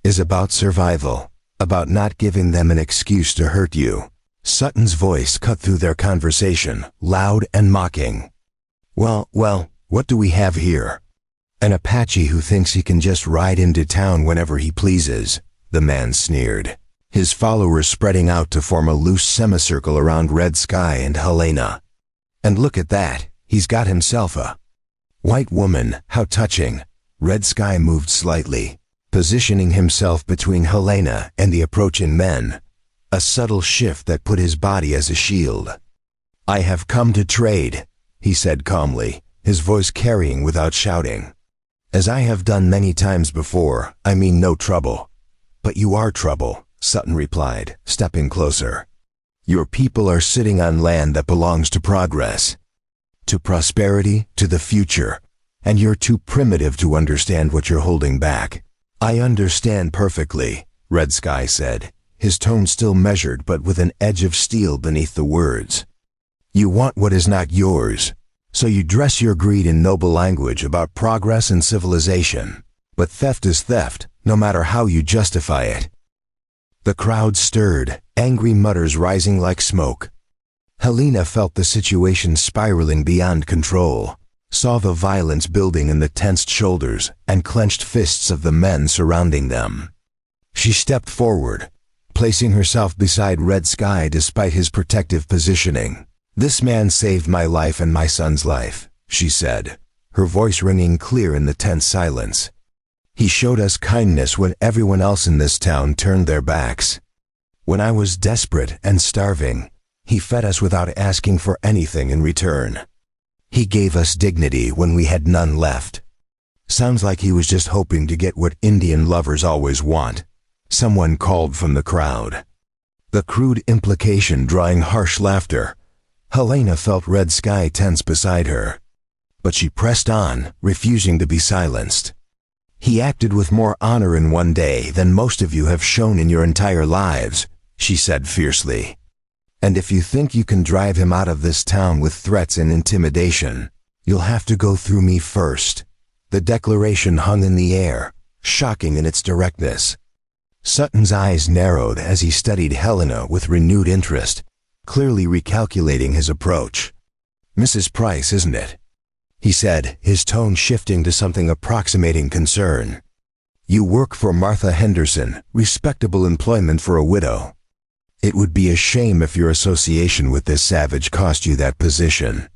is about survival, about not giving them an excuse to hurt you." Sutton's voice cut through their conversation, loud and mocking. Well, what do we have here? An Apache who thinks he can just ride into town whenever he pleases," the man sneered, his followers spreading out to form a loose semicircle around Red Sky and Helena. "And look at that, he's got himself a white woman, how touching." Red Sky moved slightly, positioning himself between Helena and the approaching men, a subtle shift that put his body as a shield. "I have come to trade," he said calmly, his voice carrying without shouting. "As I have done many times before, I mean no trouble." "But you are trouble," Sutton replied, stepping closer. "Your people are sitting on land that belongs to progress, to prosperity, to the future, and you're too primitive to understand what you're holding back." "I understand perfectly," Red Sky said, his tone still measured but with an edge of steel beneath the words. "You want what is not yours, so you dress your greed in noble language about progress and civilization. But theft is theft, no matter how you justify it." The crowd stirred, angry mutters rising like smoke. Helena felt the situation spiraling beyond control, saw the violence building in the tensed shoulders and clenched fists of the men surrounding them. She stepped forward, placing herself beside Red Sky despite his protective positioning. "This man saved my life and my son's life," she said, her voice ringing clear in the tense silence. "He showed us kindness when everyone else in this town turned their backs. When I was desperate and starving, he fed us without asking for anything in return. He gave us dignity when we had none left." "Sounds like he was just hoping to get what Indian lovers always want," someone called from the crowd, the crude implication drawing harsh laughter. Helena felt Red Sky tense beside her, but she pressed on, refusing to be silenced. "He acted with more honor in one day than most of you have shown in your entire lives," she said fiercely. "And if you think you can drive him out of this town with threats and intimidation, you'll have to go through me first." The declaration hung in the air, shocking in its directness. Sutton's eyes narrowed as he studied Helena with renewed interest, clearly recalculating his approach. "Mrs. Price, isn't it?" he said, his tone shifting to something approximating concern. "You work for Martha Henderson, respectable employment for a widow. It would be a shame if your association with this savage cost you that position."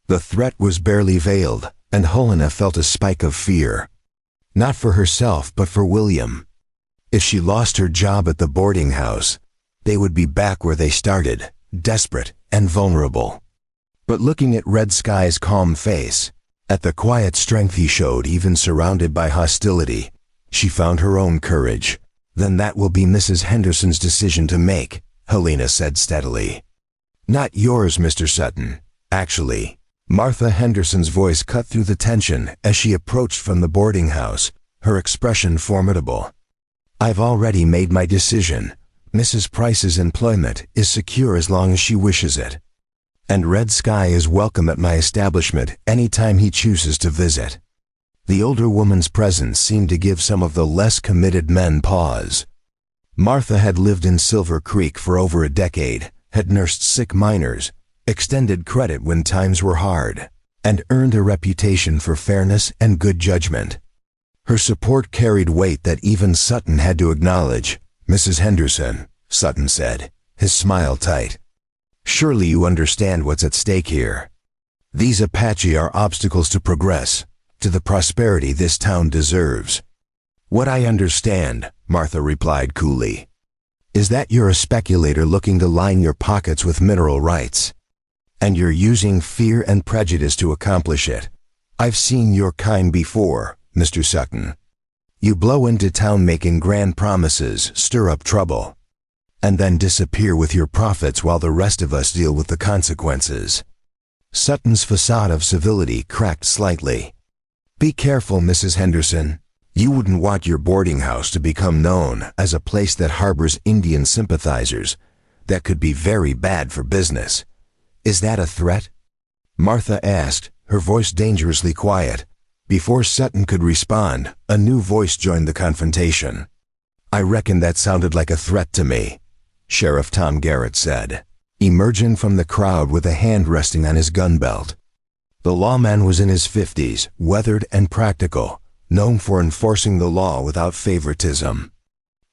The threat was barely veiled, and Helena felt a spike of fear. Not for herself, but for William. If she lost her job at the boarding house, they would be back where they started, desperate and vulnerable. But looking at Red Sky's calm face, at the quiet strength he showed even surrounded by hostility, She found her own courage. Then that will be Mrs. Henderson's decision to make, Helena said steadily. Not yours, Mr. Sutton, actually. Martha Henderson's voice cut through the tension as she approached from the boarding house, her expression formidable. I've already made my decision. Mrs. Price's employment is secure as long as she wishes it. And Red Sky is welcome at my establishment any time he chooses to visit. The older woman's presence seemed to give some of the less committed men pause. Martha had lived in Silver Creek for over a decade, had nursed sick miners, extended credit when times were hard, and earned a reputation for fairness and good judgment. Her support carried weight that even Sutton had to acknowledge. Mrs. Henderson, Sutton said, his smile tight. Surely you understand what's at stake here. These Apache are obstacles to progress, to the prosperity this town deserves. What I understand, Martha replied coolly, is that you're a speculator looking to line your pockets with mineral rights. And you're using fear and prejudice to accomplish it. I've seen your kind before, Mr. Sutton. You blow into town making grand promises, stir up trouble, and then disappear with your profits while the rest of us deal with the consequences. Sutton's facade of civility cracked slightly. Be careful, Mrs. Henderson. You wouldn't want your boarding house to become known as a place that harbors Indian sympathizers. That could be very bad for business. Is that a threat? Martha asked, her voice dangerously quiet. Before Sutton could respond, a new voice joined the confrontation. I reckon that sounded like a threat to me, Sheriff Tom Garrett said, emerging from the crowd with a hand resting on his gun belt. The lawman was in his 50s, weathered and practical, known for enforcing the law without favoritism.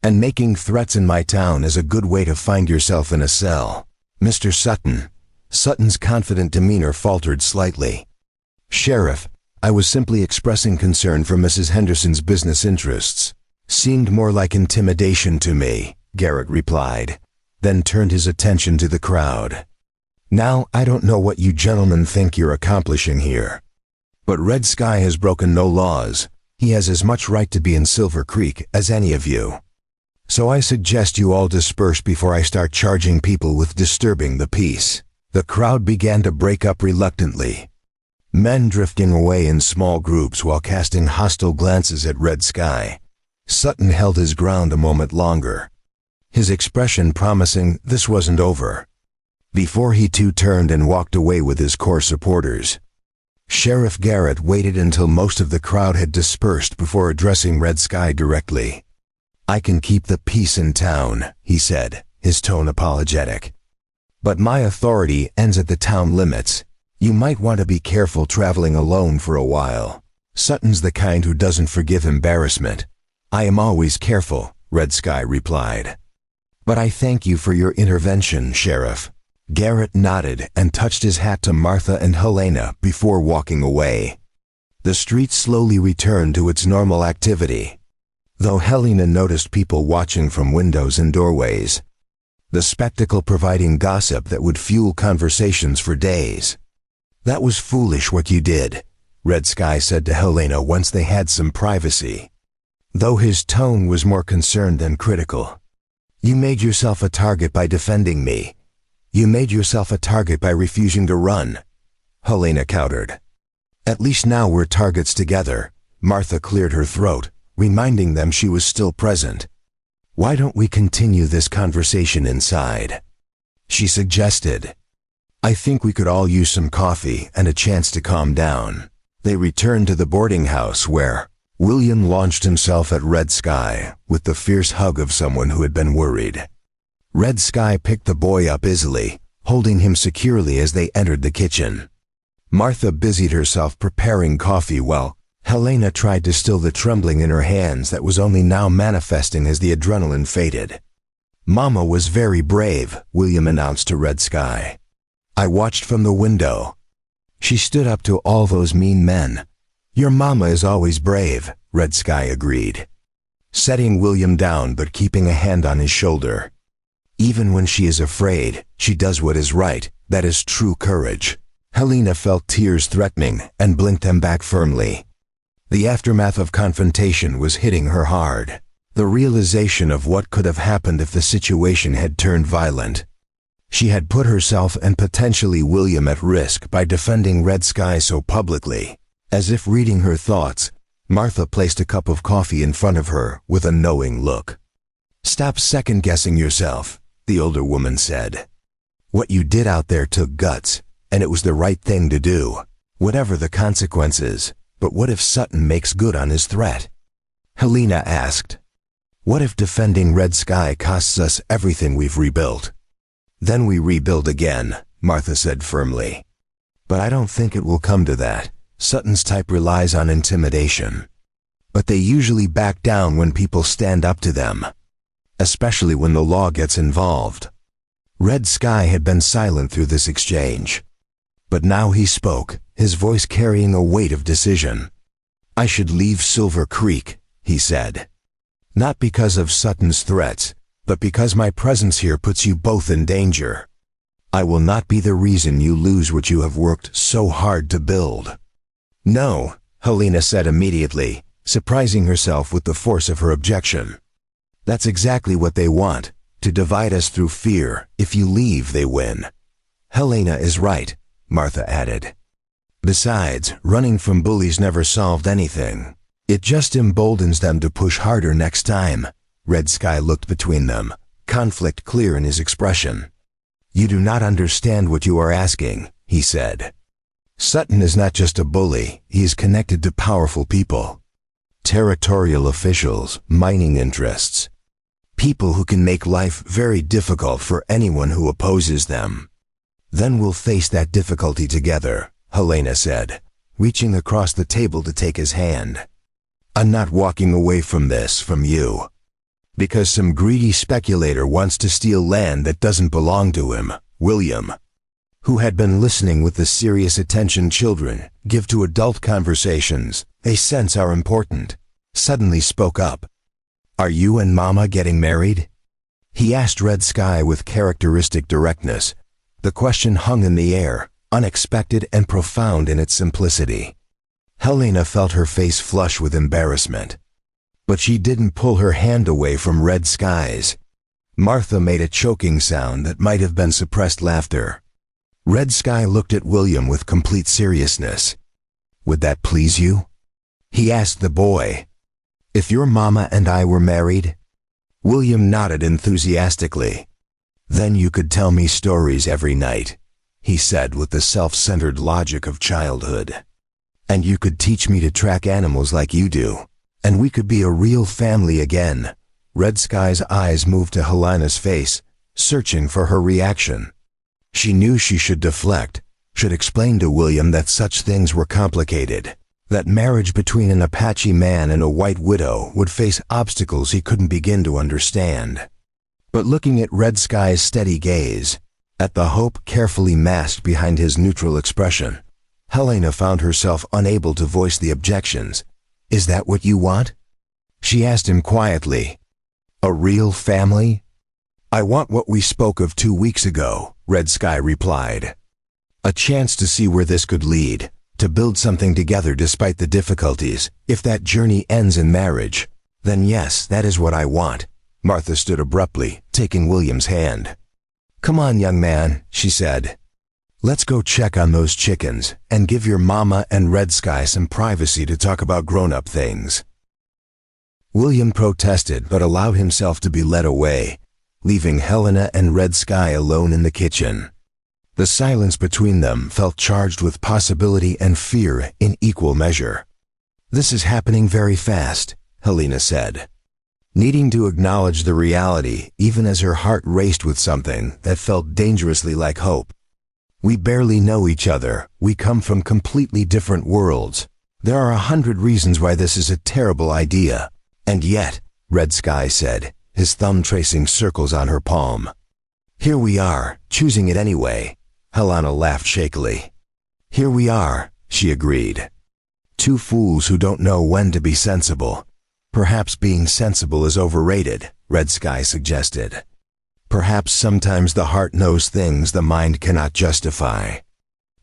And making threats in my town is a good way to find yourself in a cell. Mr. Sutton. Sutton's confident demeanor faltered slightly. Sheriff, I was simply expressing concern for Mrs. Henderson's business interests. Seemed more like intimidation to me, Garrett replied, then turned his attention to the crowd. Now, I don't know what you gentlemen think you're accomplishing here. But Red Sky has broken no laws. He has as much right to be in Silver Creek as any of you. So I suggest you all disperse before I start charging people with disturbing the peace. The crowd began to break up reluctantly, men drifting away in small groups while casting hostile glances at Red Sky. Sutton held his ground a moment longer, his expression promising this wasn't over, before he too turned and walked away with his core supporters. Sheriff Garrett waited until most of the crowd had dispersed before addressing Red Sky directly. I can keep the peace in town, he said, his tone apologetic. But my authority ends at the town limits. You might want to be careful traveling alone for a while. Sutton's the kind who doesn't forgive embarrassment. I am always careful, Red Sky replied. But I thank you for your intervention, Sheriff. Garrett nodded and touched his hat to Martha and Helena before walking away. The street slowly returned to its normal activity, though Helena noticed people watching from windows and doorways, the spectacle providing gossip that would fuel conversations for days. That was foolish what you did, Red Sky said to Helena once they had some privacy, though his tone was more concerned than critical. You made yourself a target by defending me. You made yourself a target by refusing to run, Helena countered. At least now we're targets together. Martha cleared her throat, reminding them she was still present. Why don't we continue this conversation inside? She suggested. I think we could all use some coffee and a chance to calm down. They returned to the boarding house where William launched himself at Red Sky with the fierce hug of someone who had been worried. Red Sky picked the boy up easily, holding him securely as they entered the kitchen. Martha busied herself preparing coffee while Helena tried to still the trembling in her hands that was only now manifesting as the adrenaline faded. Mama was very brave, William announced to Red Sky. I watched from the window. She stood up to all those mean men. Your mama is always brave, Red Sky agreed, setting William down but keeping a hand on his shoulder. Even when she is afraid, she does what is right. That is true courage. Helena felt tears threatening and blinked them back firmly. The aftermath of confrontation was hitting her hard. The realization of what could have happened if the situation had turned violent. She had put herself and potentially William at risk by defending Red Sky so publicly. As if reading her thoughts, Martha placed a cup of coffee in front of her with a knowing look. "Stop second-guessing yourself," the older woman said. "What you did out there took guts, and it was the right thing to do, whatever the consequences. But what if Sutton makes good on his threat?" Helena asked. "What if defending Red Sky costs us everything we've rebuilt?" "Then we rebuild again," Martha said firmly. "But I don't think it will come to that. Sutton's type relies on intimidation. But they usually back down when people stand up to them, especially when the law gets involved." Red Sky had been silent through this exchange. But now he spoke, his voice carrying a weight of decision. "I should leave Silver Creek," he said. "Not because of Sutton's threats, but because my presence here puts you both in danger. I will not be the reason you lose what you have worked so hard to build." "No," Helena said immediately, surprising herself with the force of her objection. "That's exactly what they want, to divide us through fear. If you leave, they win." "Helena is right," Martha added. "Besides, running from bullies never solved anything. It just emboldens them to push harder next time." Red Sky looked between them, conflict clear in his expression. "You do not understand what you are asking," he said. "Sutton is not just a bully, he is connected to powerful people. Territorial officials, mining interests. People who can make life very difficult for anyone who opposes them. Then we'll face that difficulty together," Helena said, reaching across the table to take his hand. "I'm not walking away from this, from you. Because some greedy speculator wants to steal land that doesn't belong to him." William, who had been listening with the serious attention children give to adult conversations they sense are important, suddenly spoke up. "Are you and Mama getting married?" He asked Red Sky with characteristic directness. The question hung in the air, unexpected and profound in its simplicity. Helena felt her face flush with embarrassment. But she didn't pull her hand away from Red Sky's. Martha made a choking sound that might have been suppressed laughter. Red Sky looked at William with complete seriousness. "Would that please you?" he asked the boy. "If your Mama and I were married?" William nodded enthusiastically. "Then you could tell me stories every night," he said with the self-centered logic of childhood. "And you could teach me to track animals like you do. And we could be a real family again." Red Sky's eyes moved to Helena's face, searching for her reaction. She knew she should deflect, should explain to William that such things were complicated, that marriage between an Apache man and a white widow would face obstacles he couldn't begin to understand. But looking at Red Sky's steady gaze, at the hope carefully masked behind his neutral expression, Helena found herself unable to voice the objections. "Is that what you want?" she asked him quietly. "A real family?" "I want what we spoke of 2 weeks ago," Red Sky replied. "A chance to see where this could lead, to build something together despite the difficulties. If that journey ends in marriage, then yes, that is what I want." Martha stood abruptly, taking William's hand. "Come on, young man," she said. "Let's go check on those chickens and give your Mama and Red Sky some privacy to talk about grown-up things." William protested but allowed himself to be led away, leaving Helena and Red Sky alone in the kitchen. The silence between them felt charged with possibility and fear in equal measure. "This is happening very fast," Helena said, needing to acknowledge the reality even as her heart raced with something that felt dangerously like hope. "We barely know each other. We come from completely different worlds. There are 100 reasons why this is a terrible idea. And yet," Red Sky said, his thumb tracing circles on her palm, "here we are, choosing it anyway." Helena laughed shakily. "Here we are," she agreed. "Two fools who don't know when to be sensible." "Perhaps being sensible is overrated," Red Sky suggested. "Perhaps sometimes the heart knows things the mind cannot justify."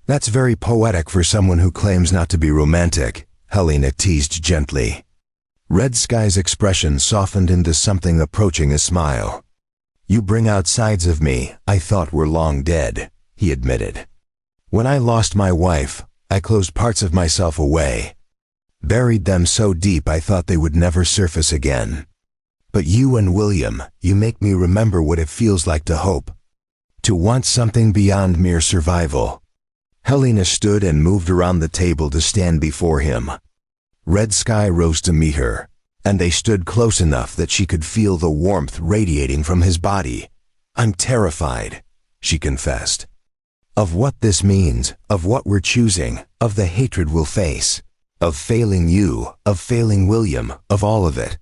"That's very poetic for someone who claims not to be romantic," Helena teased gently. Red Sky's expression softened into something approaching a smile. You bring out sides of me I thought were long dead, he admitted. When I lost my wife, I closed parts of myself away. Buried them so deep I thought they would never surface again. But you and William, you make me remember what it feels like to hope. To want something beyond mere survival. Helena stood and moved around the table to stand before him. Red Sky rose to meet her, and they stood close enough that she could feel the warmth radiating from his body. I'm terrified, she confessed. Of what this means, of what we're choosing, of the hatred we'll face. Of failing you, of failing William, of all of it.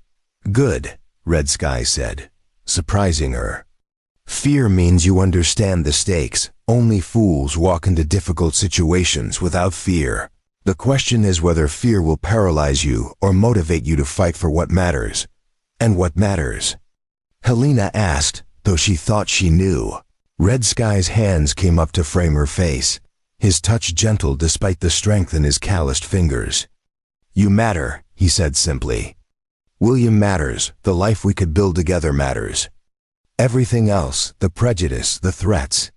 Good, Red Sky said, surprising her. Fear means you understand the stakes. Only fools walk into difficult situations without fear. The question is whether fear will paralyze you or motivate you to fight for what matters. And what matters? Helena asked, though she thought she knew. Red Sky's hands came up to frame her face, his touch gentle despite the strength in his calloused fingers. You matter, he said simply. William matters, the life we could build together matters. Everything else, the prejudice, the threats,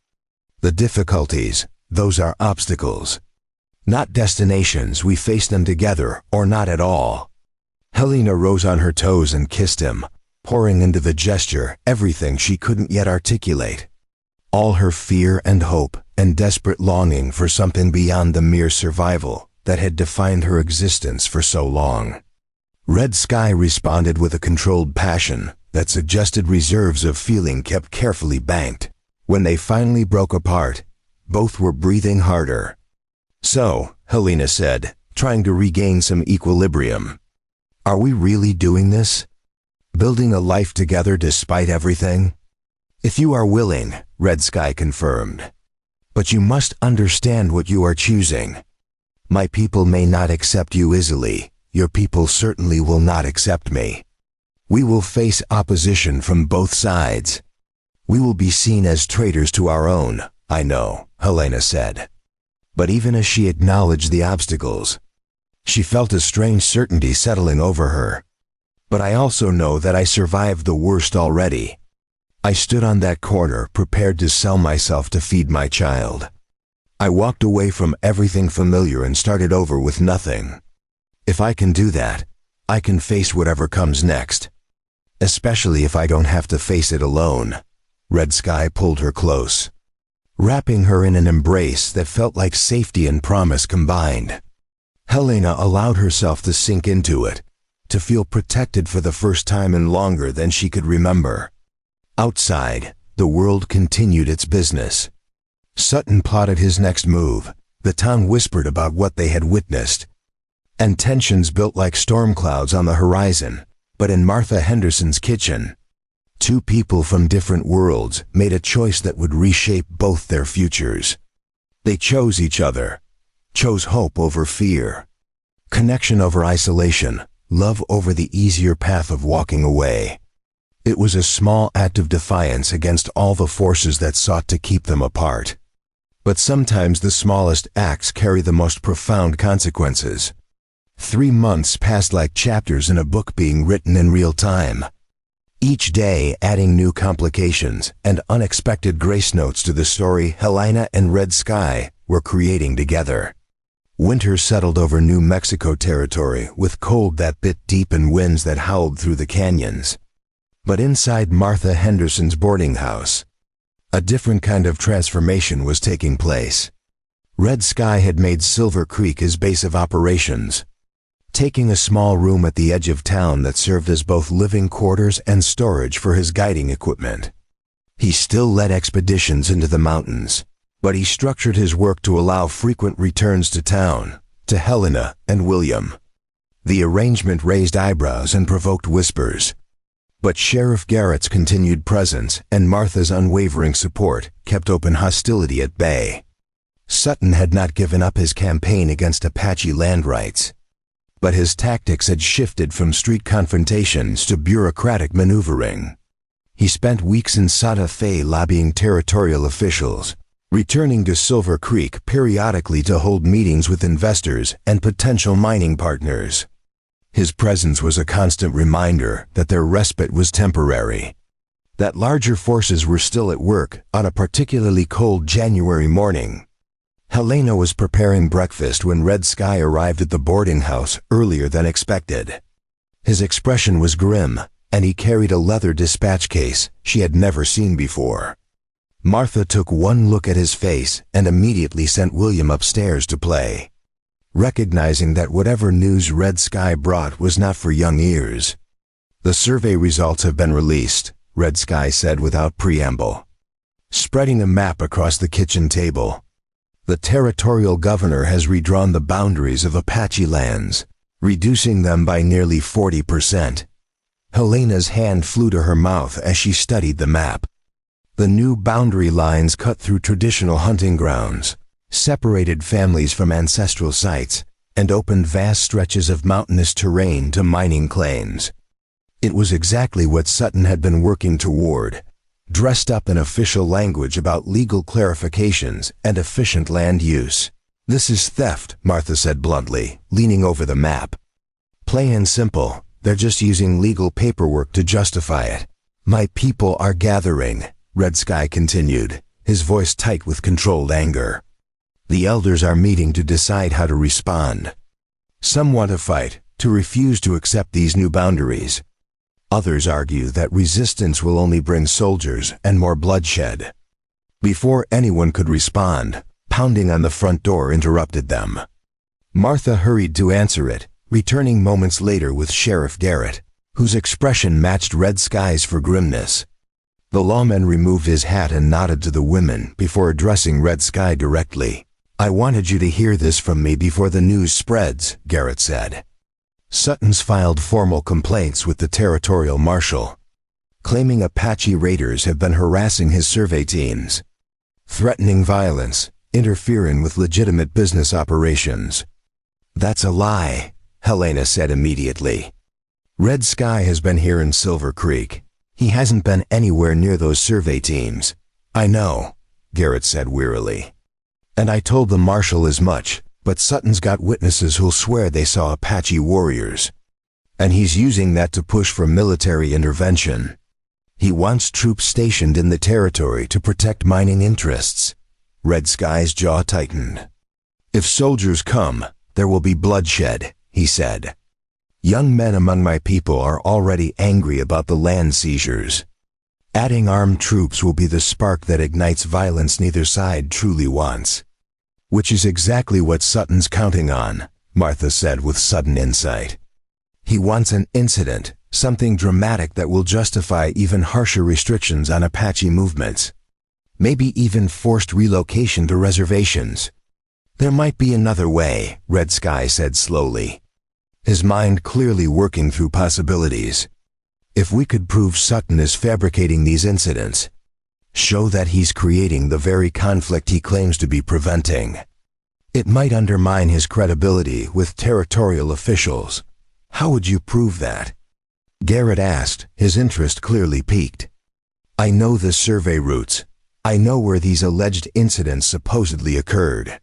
the difficulties, those are obstacles. Not destinations, we face them together or not at all. Helena rose on her toes and kissed him, pouring into the gesture everything she couldn't yet articulate. All her fear and hope and desperate longing for something beyond the mere survival that had defined her existence for so long. Red Sky responded with a controlled passion that suggested reserves of feeling kept carefully banked. When they finally broke apart, both were breathing harder. So, Helena said, trying to regain some equilibrium. Are we really doing this? Building a life together despite everything? If you are willing, Red Sky confirmed. But you must understand what you are choosing. My people may not accept you easily. Your people certainly will not accept me. We will face opposition from both sides. We will be seen as traitors to our own, I know, Helena said. But even as she acknowledged the obstacles, she felt a strange certainty settling over her. But I also know that I survived the worst already. I stood on that corner prepared to sell myself to feed my child. I walked away from everything familiar and started over with nothing. If I can do that, I can face whatever comes next. Especially if I don't have to face it alone. Red Sky pulled her close, wrapping her in an embrace that felt like safety and promise combined. Helena allowed herself to sink into it, to feel protected for the first time in longer than she could remember. Outside, the world continued its business. Sutton plotted his next move, the town whispered about what they had witnessed, and tensions built like storm clouds on the horizon. But in Martha Henderson's kitchen, two people from different worlds made a choice that would reshape both their futures. They chose each other, chose hope over fear, connection over isolation, love over the easier path of walking away. It was a small act of defiance against all the forces that sought to keep them apart. But sometimes the smallest acts carry the most profound consequences. 3 months passed like chapters in a book being written in real time. Each day adding new complications and unexpected grace notes to the story Helena and Red Sky were creating together. Winter settled over New Mexico territory with cold that bit deep and winds that howled through the canyons. But inside Martha Henderson's boarding house, a different kind of transformation was taking place. Red Sky had made Silver Creek his base of operations, taking a small room at the edge of town that served as both living quarters and storage for his guiding equipment. He still led expeditions into the mountains, but he structured his work to allow frequent returns to town, to Helena and William. The arrangement raised eyebrows and provoked whispers. But Sheriff Garrett's continued presence and Martha's unwavering support kept open hostility at bay. Sutton had not given up his campaign against Apache land rights, but his tactics had shifted from street confrontations to bureaucratic maneuvering. He spent weeks in Santa Fe lobbying territorial officials, returning to Silver Creek periodically to hold meetings with investors and potential mining partners. His presence was a constant reminder that their respite was temporary, that larger forces were still at work on a particularly cold January morning. Helena was preparing breakfast when Red Sky arrived at the boarding house earlier than expected. His expression was grim, and he carried a leather dispatch case she had never seen before. Martha took one look at his face and immediately sent William upstairs to play, recognizing that whatever news Red Sky brought was not for young ears. "The survey results have been released," Red Sky said without preamble, spreading a map across the kitchen table. "The territorial governor has redrawn the boundaries of Apache lands, reducing them by nearly 40%. Helena's hand flew to her mouth as she studied the map. The new boundary lines cut through traditional hunting grounds, separated families from ancestral sites, and opened vast stretches of mountainous terrain to mining claims. It was exactly what Sutton had been working toward, dressed up in official language about legal clarifications and efficient land use. "This is theft," Martha said bluntly, leaning over the map. "Plain and simple, they're just using legal paperwork to justify it." "My people are gathering," Red Sky continued, his voice tight with controlled anger. "The elders are meeting to decide how to respond. Some want to fight, to refuse to accept these new boundaries. Others argue that resistance will only bring soldiers and more bloodshed." Before anyone could respond, pounding on the front door interrupted them. Martha hurried to answer it, returning moments later with Sheriff Garrett, whose expression matched Red Sky's for grimness. The lawman removed his hat and nodded to the women before addressing Red Sky directly. "I wanted you to hear this from me before the news spreads," Garrett said. "Sutton's filed formal complaints with the territorial marshal, claiming Apache raiders have been harassing his survey teams, threatening violence, interfering with legitimate business operations." "That's a lie," Helena said immediately. "Red Sky has been here in Silver Creek. He hasn't been anywhere near those survey teams." "I know," Garrett said wearily. "And I told the marshal as much. But Sutton's got witnesses who'll swear they saw Apache warriors. And he's using that to push for military intervention. He wants troops stationed in the territory to protect mining interests." Red Sky's jaw tightened. "If soldiers come, there will be bloodshed," he said. "Young men among my people are already angry about the land seizures. Adding armed troops will be the spark that ignites violence neither side truly wants." "Which is exactly what Sutton's counting on," Martha said with sudden insight. "He wants an incident, something dramatic that will justify even harsher restrictions on Apache movements. Maybe even forced relocation to reservations." "There might be another way," Red Sky said slowly, his mind clearly working through possibilities. "If we could prove Sutton is fabricating these incidents, show that he's creating the very conflict he claims to be preventing, it might undermine his credibility with territorial officials." "How would you prove that?" Garrett asked, his interest clearly piqued. "I know the survey routes. I know where these alleged incidents supposedly occurred.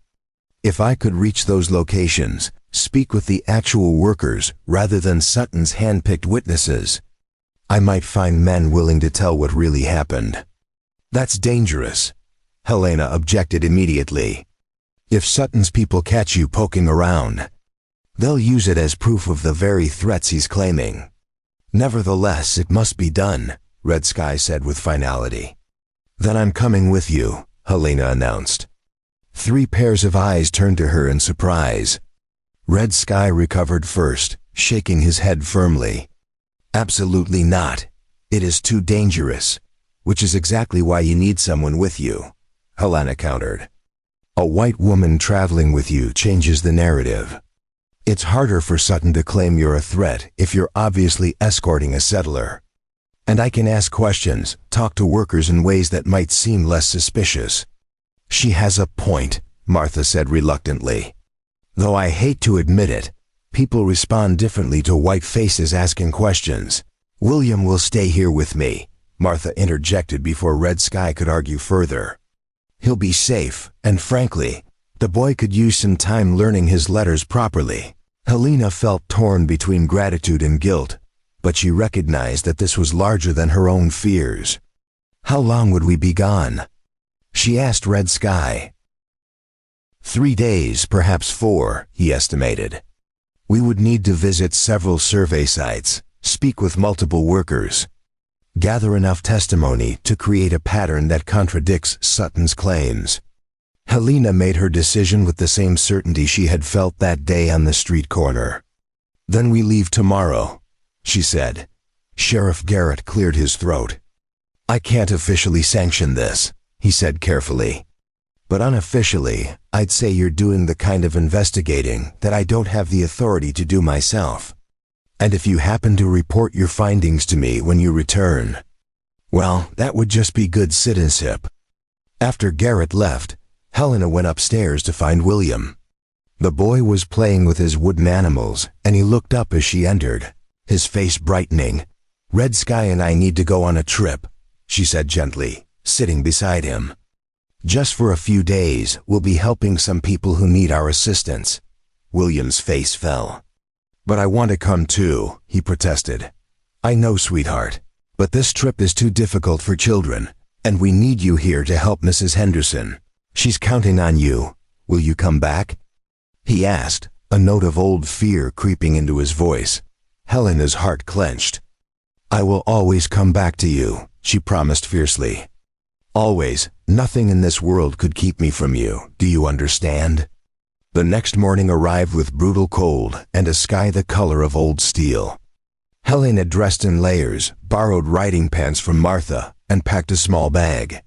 If I could reach those locations, speak with the actual workers rather than Sutton's hand-picked witnesses, I might find men willing to tell what really happened." "That's dangerous," Helena objected immediately. "If Sutton's people catch you poking around, they'll use it as proof of the very threats he's claiming." "Nevertheless, it must be done," Red Sky said with finality. "Then I'm coming with you," Helena announced. 3 pairs of eyes turned to her in surprise. Red Sky recovered first, shaking his head firmly. "Absolutely not. It is too dangerous. Which is exactly why you need someone with you," Helena countered. "A white woman traveling with you changes the narrative. It's harder for Sutton to claim you're a threat if you're obviously escorting a settler. And I can ask questions, talk to workers in ways that might seem less suspicious." "She has a point," Martha said reluctantly. "Though I hate to admit it, people respond differently to white faces asking questions." "William will stay here with me," Martha interjected before Red Sky could argue further. He'll be safe, and frankly, the boy could use some time learning his letters properly. Helena felt torn between gratitude and guilt, but she recognized that this was larger than her own fears. How long would we be gone? She asked Red Sky. 3 days, perhaps 4, he estimated. We would need to visit several survey sites, speak with multiple workers, gather enough testimony to create a pattern that contradicts Sutton's claims. Helena made her decision with the same certainty she had felt that day on the street corner. Then we leave tomorrow, she said. Sheriff Garrett cleared his throat. I can't officially sanction this, he said carefully. But unofficially, I'd say you're doing the kind of investigating that I don't have the authority to do myself. And if you happen to report your findings to me when you return, well, that would just be good citizenship. After Garrett left, Helena went upstairs to find William. The boy was playing with his wooden animals, and he looked up as she entered, his face brightening. Red Sky and I need to go on a trip, she said gently, sitting beside him. Just for a few days, we'll be helping some people who need our assistance. William's face fell. But I want to come too, he protested. I know, sweetheart, but this trip is too difficult for children, and we need you here to help Mrs. Henderson. She's counting on you. Will you come back? He asked, a note of old fear creeping into his voice. Helena's heart clenched. I will always come back to you, she promised fiercely. Always. Nothing in this world could keep me from you, do you understand? The next morning arrived with brutal cold and a sky the color of old steel. Helena dressed in layers, borrowed riding pants from Martha, and packed a small bag.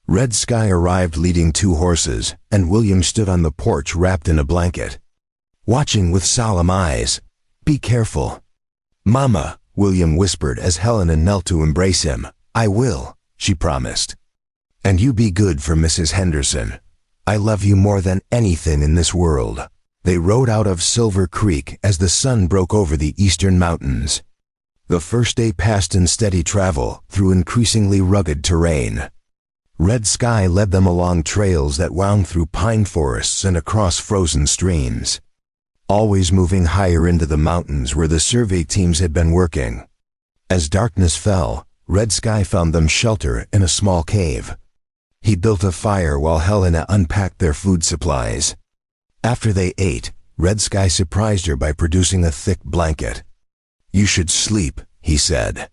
Red Sky arrived leading 2 horses, and William stood on the porch wrapped in a blanket, watching with solemn eyes. Be careful. Mama, William whispered as Helena knelt to embrace him. I will, she promised. And you be good for Mrs. Henderson. I love you more than anything in this world. They rode out of Silver Creek as the sun broke over the eastern mountains. The first day passed in steady travel through increasingly rugged terrain. Red Sky led them along trails that wound through pine forests and across frozen streams, always moving higher into the mountains where the survey teams had been working. As darkness fell, Red Sky found them shelter in a small cave. He built a fire while Helena unpacked their food supplies. After they ate, Red Sky surprised her by producing a thick blanket. You should sleep, he said.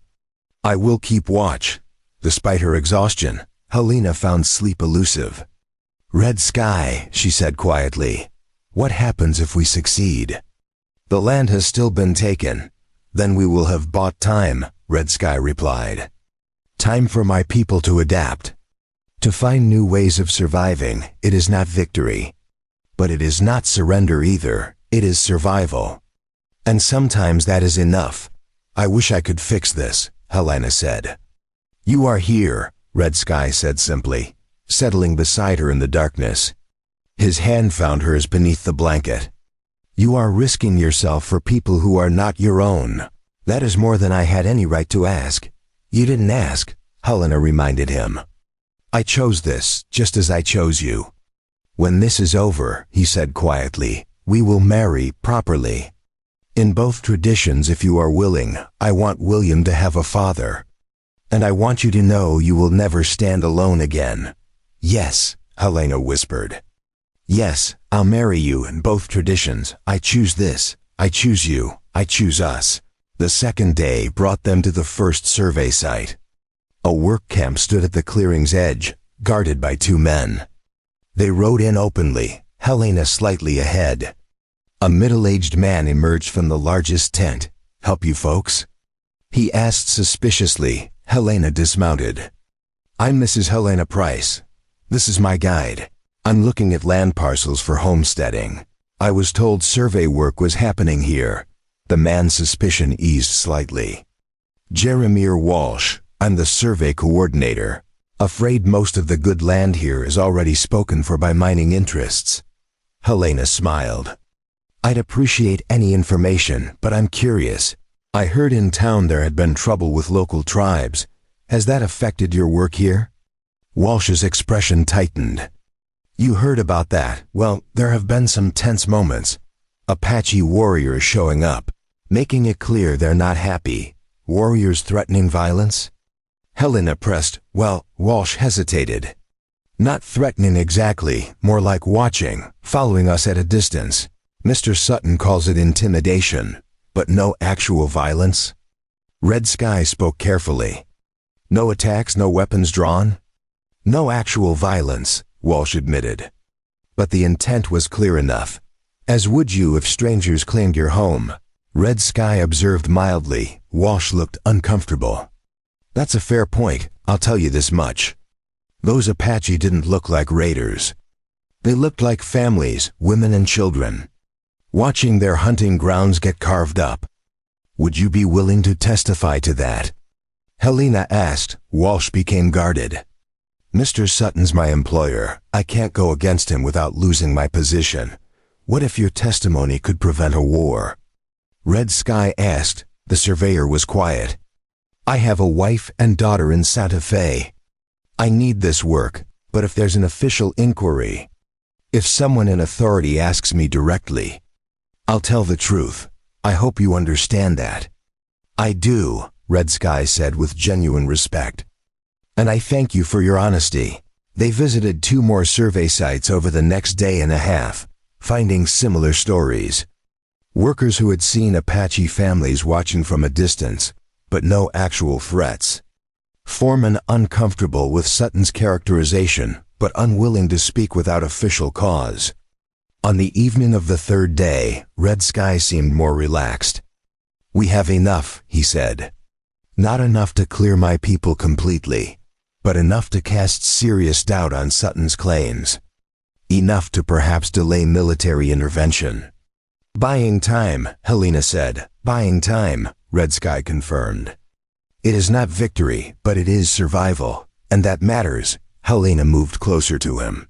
I will keep watch. Despite her exhaustion, Helena found sleep elusive. Red Sky, she said quietly. What happens if we succeed? The land has still been taken. Then we will have bought time, Red Sky replied. Time for my people to adapt. To find new ways of surviving. It is not victory. But it is not surrender either. It is survival. And sometimes that is enough. I wish I could fix this, Helena said. You are here, Red Sky said simply, settling beside her in the darkness. His hand found hers beneath the blanket. You are risking yourself for people who are not your own. That is more than I had any right to ask. You didn't ask, Helena reminded him. I chose this, just as I chose you. When this is over, he said quietly, we will marry properly. In both traditions, if you are willing, I want William to have a father. And I want you to know you will never stand alone again. Yes, Helena whispered. Yes, I'll marry you in both traditions. I choose this. I choose you. I choose us. The second day brought them to the first survey site. A work camp stood at the clearing's edge, guarded by 2 men. They rode in openly, Helena slightly ahead. A middle-aged man emerged from the largest tent. Help you folks? He asked suspiciously. Helena dismounted. I'm Mrs. Helena Price. This is my guide. I'm looking at land parcels for homesteading. I was told survey work was happening here. The man's suspicion eased slightly. Jeremiah Walsh. I'm the survey coordinator. Afraid most of the good land here is already spoken for by mining interests. Helena smiled. I'd appreciate any information, but I'm curious. I heard in town there had been trouble with local tribes. Has that affected your work here? Walsh's expression tightened. You heard about that. Well, there have been some tense moments. Apache warriors showing up, making it clear they're not happy. Warriors threatening violence? Helena pressed. Well, Walsh hesitated. Not threatening exactly, more like watching, following us at a distance. Mr. Sutton calls it intimidation, but no actual violence. Red Sky spoke carefully. No attacks, no weapons drawn? No actual violence, Walsh admitted. But the intent was clear enough. As would you if strangers claimed your home. Red Sky observed mildly. Walsh looked uncomfortable. That's a fair point, I'll tell you this much. Those Apache didn't look like raiders. They looked like families, women and children, watching their hunting grounds get carved up. Would you be willing to testify to that? Helena asked. Walsh became guarded. Mr. Sutton's my employer. I can't go against him without losing my position. What if your testimony could prevent a war? Red Sky asked. The surveyor was quiet. I have a wife and daughter in Santa Fe. I need this work, but if there's an official inquiry, if someone in authority asks me directly, I'll tell the truth. I hope you understand that. I do, Red Sky said with genuine respect. And I thank you for your honesty. They visited 2 more survey sites over the next day and a half, finding similar stories. Workers who had seen Apache families watching from a distance, but no actual threats. Foreman uncomfortable with Sutton's characterization, but unwilling to speak without official cause. On the evening of the 3rd day, Red Sky seemed more relaxed. We have enough, he said. Not enough to clear my people completely, but enough to cast serious doubt on Sutton's claims. Enough to perhaps delay military intervention. Buying time, Helena said. Buying time, Red Sky confirmed. It is not victory, but it is survival, and that matters. Helena moved closer to him.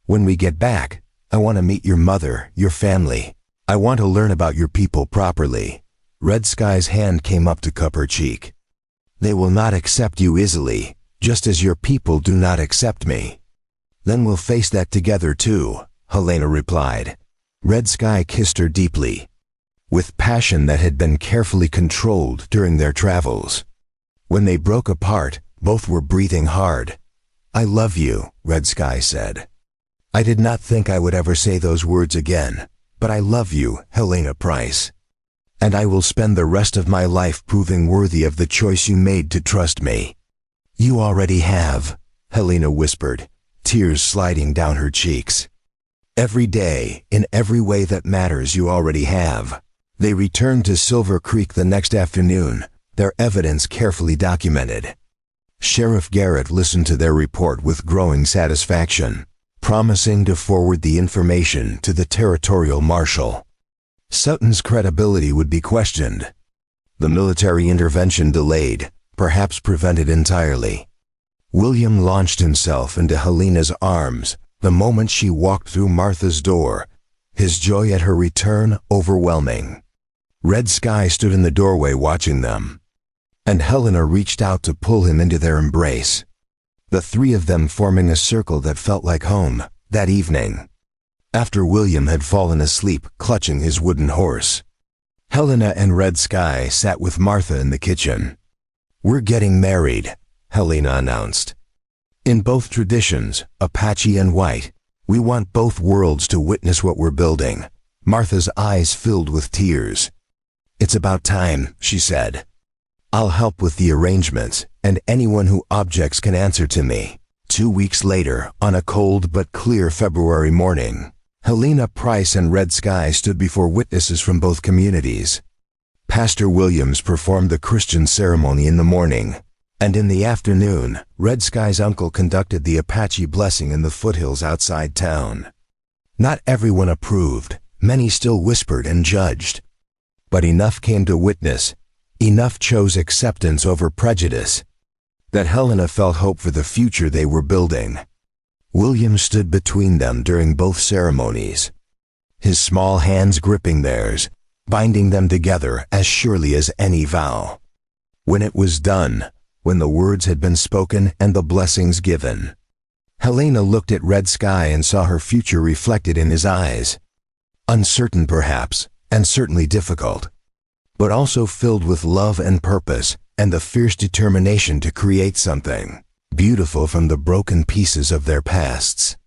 When we get back, I want to meet your mother, your family. I want to learn about your people properly. Red Sky's hand came up to cup her cheek. They will not accept you easily, just as your people do not accept me. Then we'll face that together too, Helena replied. Red Sky kissed her deeply, with passion that had been carefully controlled during their travels. When they broke apart, both were breathing hard. I love you, Red Sky said. I did not think I would ever say those words again, but I love you, Helena Price. And I will spend the rest of my life proving worthy of the choice you made to trust me. You already have, Helena whispered, tears sliding down her cheeks. Every day, in every way that matters, you already have. They returned to Silver Creek the next afternoon, their evidence carefully documented. Sheriff Garrett listened to their report with growing satisfaction, promising to forward the information to the territorial marshal. Sutton's credibility would be questioned. The military intervention delayed, perhaps prevented entirely. William launched himself into Helena's arms the moment she walked through Martha's door, his joy at her return overwhelming. Red Sky stood in the doorway watching them, and Helena reached out to pull him into their embrace, the 3 of them forming a circle that felt like home that evening, after William had fallen asleep clutching his wooden horse. Helena and Red Sky sat with Martha in the kitchen. We're getting married, Helena announced. In both traditions, Apache and White, we want both worlds to witness what we're building. Martha's eyes filled with tears. It's about time, she said. I'll help with the arrangements, and anyone who objects can answer to me. 2 weeks later, on a cold but clear February morning, Helena Price and Red Sky stood before witnesses from both communities. Pastor Williams performed the Christian ceremony in the morning, and in the afternoon, Red Sky's uncle conducted the Apache blessing in the foothills outside town. Not everyone approved, many still whispered and judged. But enough came to witness, enough chose acceptance over prejudice, that Helena felt hope for the future they were building. William stood between them during both ceremonies, his small hands gripping theirs, binding them together as surely as any vow. When it was done, when the words had been spoken and the blessings given. Helena looked at Red Sky and saw her future reflected in his eyes. Uncertain perhaps, and certainly difficult, but also filled with love and purpose and the fierce determination to create something beautiful from the broken pieces of their pasts.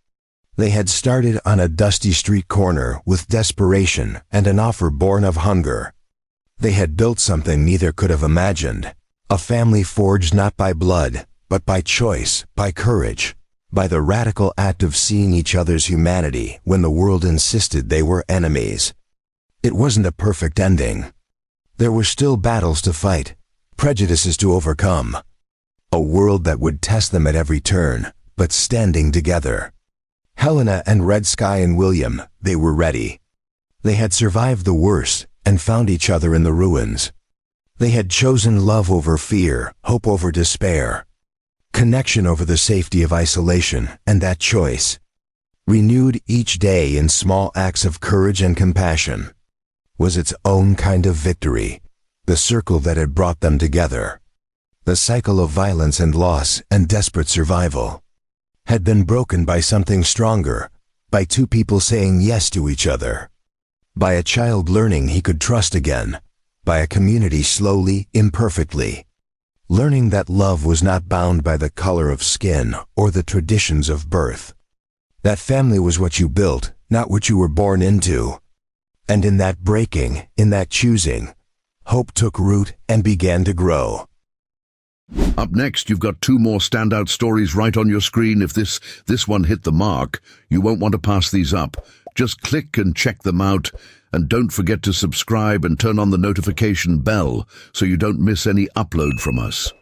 They had started on a dusty street corner with desperation and an offer born of hunger. They had built something neither could have imagined, a family forged not by blood, but by choice, by courage, by the radical act of seeing each other's humanity when the world insisted they were enemies. It wasn't a perfect ending. There were still battles to fight, prejudices to overcome, a world that would test them at every turn, but standing together. Helena and Red Sky and William, they were ready. They had survived the worst and found each other in the ruins. They had chosen love over fear, hope over despair, connection over the safety of isolation, and that choice, renewed each day in small acts of courage and compassion, was its own kind of victory, the circle that had brought them together. The cycle of violence and loss and desperate survival had been broken by something stronger, by two people saying yes to each other, by a child learning he could trust again, by a community slowly, imperfectly, learning that love was not bound by the color of skin or the traditions of birth. That family was what you built, not what you were born into. And in that breaking, in that choosing, hope took root and began to grow. Up next, you've got two more standout stories right on your screen. If this one hit the mark, you won't want to pass these up. Just click and check them out. And don't forget to subscribe and turn on the notification bell so you don't miss any upload from us.